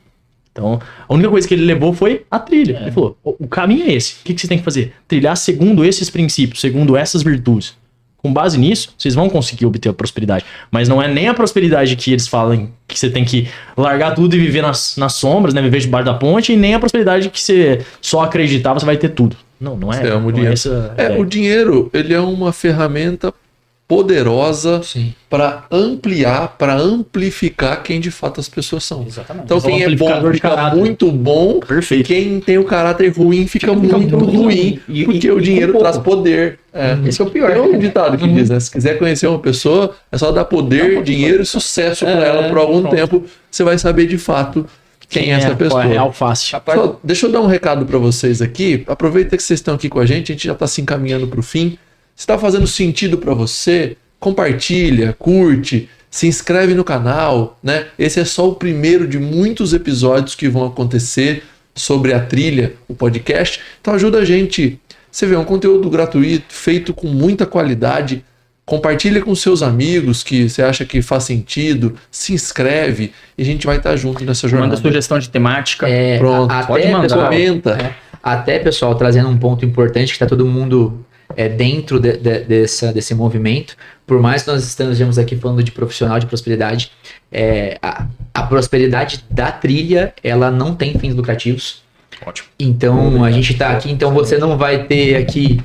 Então, a única coisa que ele levou foi a trilha. Ele falou, o caminho é esse. O que você tem que fazer? Trilhar segundo esses princípios, segundo essas virtudes. Com base nisso, vocês vão conseguir obter a prosperidade. Mas não é nem a prosperidade que eles falam que você tem que largar tudo e viver nas sombras, né? Viver debaixo da ponte, e nem a prosperidade que você só acreditar, você vai ter tudo. Não é. Você ama o dinheiro. O dinheiro, ele é uma ferramenta poderosa para ampliar, para amplificar quem de fato as pessoas são. Exatamente. Então quem é bom fica muito bom, perfeito. Quem tem o caráter ruim fica muito ruim, porque o dinheiro traz poder. Esse é o pior. Tem um ditado que diz, né? Se quiser conhecer uma pessoa, é só dar poder, dinheiro e sucesso para ela por algum tempo, você vai saber de fato quem é essa pessoa. É alface. Só, deixa eu dar um recado para vocês aqui. Aproveita que vocês estão aqui com a gente já está se encaminhando para o fim. Se está fazendo sentido para você, compartilha, curte, se inscreve no canal, né? Esse é só o primeiro de muitos episódios que vão acontecer sobre a trilha, o podcast. Então ajuda a gente. Você vê um conteúdo gratuito, feito com muita qualidade. Compartilha com seus amigos que você acha que faz sentido. Se inscreve e a gente vai estar junto nessa jornada. Manda sugestão de temática. Pronto, pode mandar. Comenta. Até, pessoal, trazendo um ponto importante que está todo mundo dentro desse movimento. Por mais que nós estejamos aqui falando de profissional de prosperidade, a prosperidade da trilha, ela não tem fins lucrativos. Ótimo. Então, a gente está aqui, então você não vai ter aqui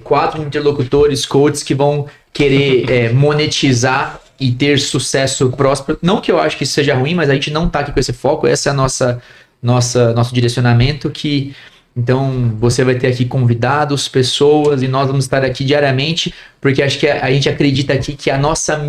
4 interlocutores, coaches que vão querer monetizar e ter sucesso próspero. Não que eu acho que isso seja ruim, mas a gente não está aqui com esse foco. Esse é nosso direcionamento que... Então, você vai ter aqui convidados, pessoas, e nós vamos estar aqui diariamente, porque acho que a gente acredita aqui que é nossa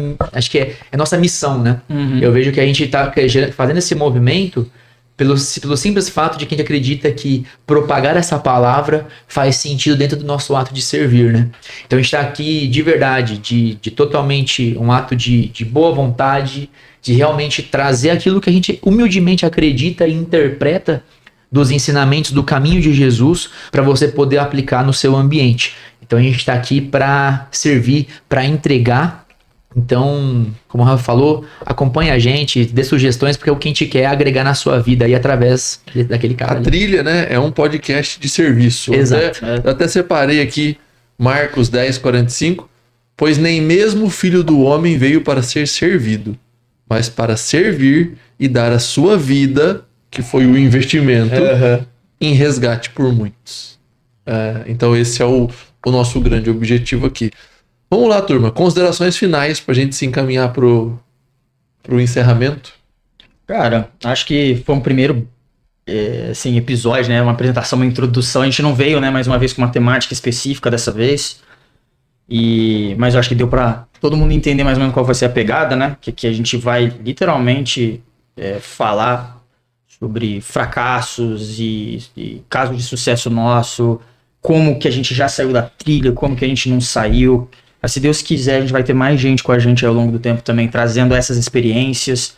missão, né? Eu vejo que a gente está fazendo esse movimento pelo simples fato de que a gente acredita que propagar essa palavra faz sentido dentro do nosso ato de servir, né? Então, a gente está aqui de verdade, de totalmente um ato de boa vontade, de realmente trazer aquilo que a gente humildemente acredita e interpreta dos ensinamentos do caminho de Jesus para você poder aplicar no seu ambiente. Então a gente está aqui para servir, para entregar. Então, como o Rafa falou, acompanhe a gente, dê sugestões, porque o que a gente quer é agregar na sua vida aí através daquele cara. A trilha, né, é um podcast de serviço. Exato. Eu até separei aqui Marcos 10:45, pois nem mesmo o Filho do Homem veio para ser servido, mas para servir e dar a sua vida, que foi o investimento, em resgate por muitos. Então esse é o o nosso grande objetivo aqui. Vamos lá, turma. Considerações finais pra gente se encaminhar pro encerramento. Cara, acho que foi um primeiro assim, episódio, né? Uma apresentação, uma introdução. A gente não veio, né, mais uma vez com uma temática específica dessa vez. Mas eu acho que deu pra todo mundo entender mais ou menos qual vai ser a pegada, né? Que a gente vai literalmente falar sobre fracassos e casos de sucesso nosso, como que a gente já saiu da trilha, como que a gente não saiu. Mas, se Deus quiser, a gente vai ter mais gente com a gente ao longo do tempo também, trazendo essas experiências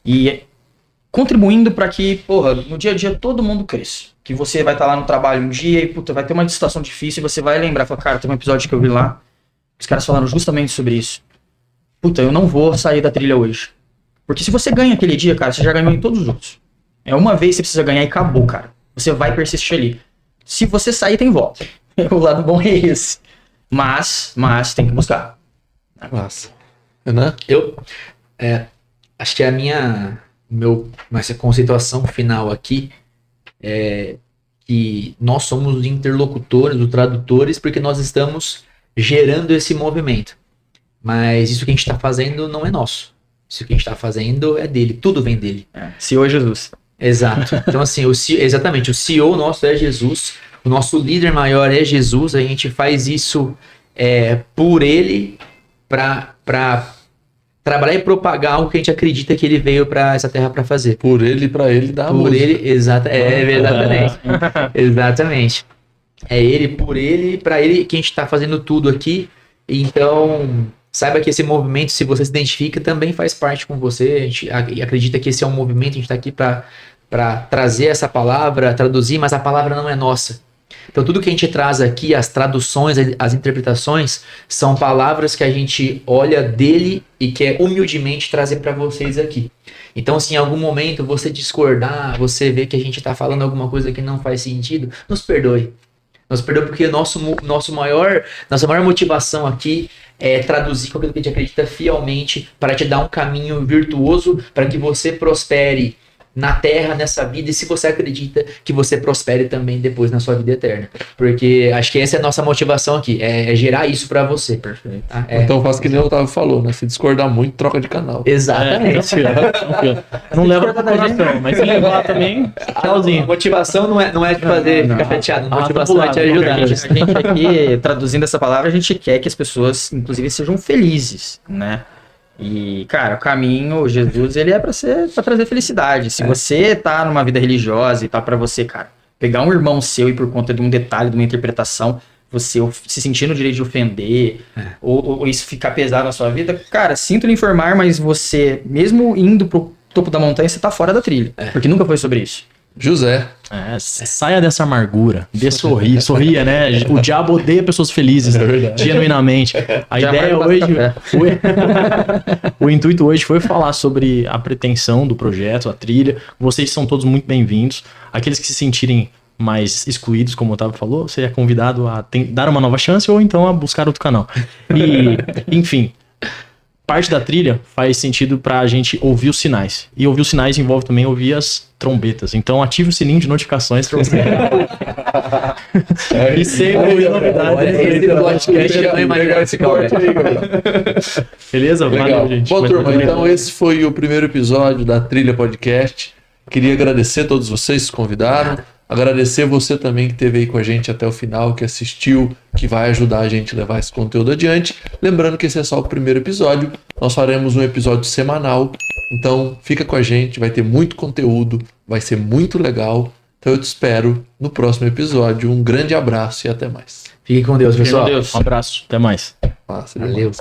e contribuindo para que, porra, no dia a dia todo mundo cresça. Que você vai estar lá no trabalho um dia e, puta, vai ter uma situação difícil e você vai lembrar, falar, cara, tem um episódio que eu vi lá, os caras falaram justamente sobre isso. Puta, eu não vou sair da trilha hoje. Porque se você ganha aquele dia, cara, você já ganhou em todos os outros. É uma vez que você precisa ganhar e acabou, cara. Você vai persistir ali. Se você sair, tem volta. O lado bom é esse. Mas tem que buscar. Massa. Né? Eu acho que essa conceituação final aqui é que nós somos os interlocutores, os tradutores, porque nós estamos gerando esse movimento. Mas isso que a gente está fazendo não é nosso. Isso que a gente está fazendo é dele. Tudo vem dele. CEO é Jesus. Exato. Então, assim, exatamente, o CEO nosso é Jesus, o nosso líder maior é Jesus, a gente faz isso por ele, para trabalhar e propagar algo que a gente acredita que ele veio para essa terra para fazer. Por ele e pra ele dá a Por música. ele, exatamente. Exatamente. É ele, por ele, para ele que a gente está fazendo tudo aqui. Então, saiba que esse movimento, se você se identifica, também faz parte com você. A gente acredita que esse é um movimento, a gente está aqui para trazer essa palavra, traduzir, mas a palavra não é nossa. Então, tudo que a gente traz aqui, as traduções, as interpretações, são palavras que a gente olha dele e quer humildemente trazer para vocês aqui. Então, se em algum momento você discordar, você vê que a gente está falando alguma coisa que não faz sentido, nos perdoe. Nos perdoe porque nossa maior motivação aqui é traduzir aquilo que a gente acredita fielmente para te dar um caminho virtuoso para que você prospere na terra, nessa vida, e se você acredita que você prospere também depois na sua vida eterna. Porque acho que essa é a nossa motivação aqui, é gerar isso pra você. Perfeito. Tá? Então faz que nem o Otávio falou, né? Se discordar muito, troca de canal. Exatamente. Tranquilo. Não leva pro coração, mas se levar também, A tchauzinho. motivação não é te fazer ficar chateado, a motivação tá é te pulado, ajudar. A gente aqui, traduzindo essa palavra, a gente quer que as pessoas, inclusive, sejam felizes, né? E, cara, o caminho, Jesus, ele é pra trazer felicidade. Se você tá numa vida religiosa e tá pra você, cara, pegar um irmão seu e por conta de um detalhe, de uma interpretação, você se sentir no direito de ofender, ou isso ficar pesado na sua vida, cara, sinto lhe informar, mas você, mesmo indo pro topo da montanha, você tá fora da trilha. Porque nunca foi sobre isso. José. Saia dessa amargura, sorria, né? O diabo odeia pessoas felizes, genuinamente. A Já ideia vai hoje café. foi... O intuito hoje foi falar sobre a pretensão do projeto, a trilha. Vocês são todos muito bem-vindos. Aqueles que se sentirem mais excluídos, como o Otávio falou, você é convidado a dar uma nova chance ou então a buscar outro canal. E, enfim... Parte da trilha faz sentido pra gente ouvir os sinais. E ouvir os sinais envolve também ouvir as trombetas. Então ative o sininho de notificações pra você. E sempre ouvir novidades. Esse podcast eu não imaginava esse corte aí, Beleza? Legal. Valeu, gente. Bom, Muito turma, obrigado. então esse foi o primeiro episódio da Trilha Podcast. Queria agradecer a todos vocês que convidaram. Agradecer você também que esteve aí com a gente até o final, que assistiu, que vai ajudar a gente a levar esse conteúdo adiante. Lembrando que esse é só o primeiro episódio. Nós faremos um episódio semanal. Então fica com a gente, vai ter muito conteúdo, vai ser muito legal. Então eu te espero no próximo episódio. Um grande abraço e até mais. Fique com Deus, pessoal. Meu Deus. Um abraço. Até mais. Massa demais. Valeu.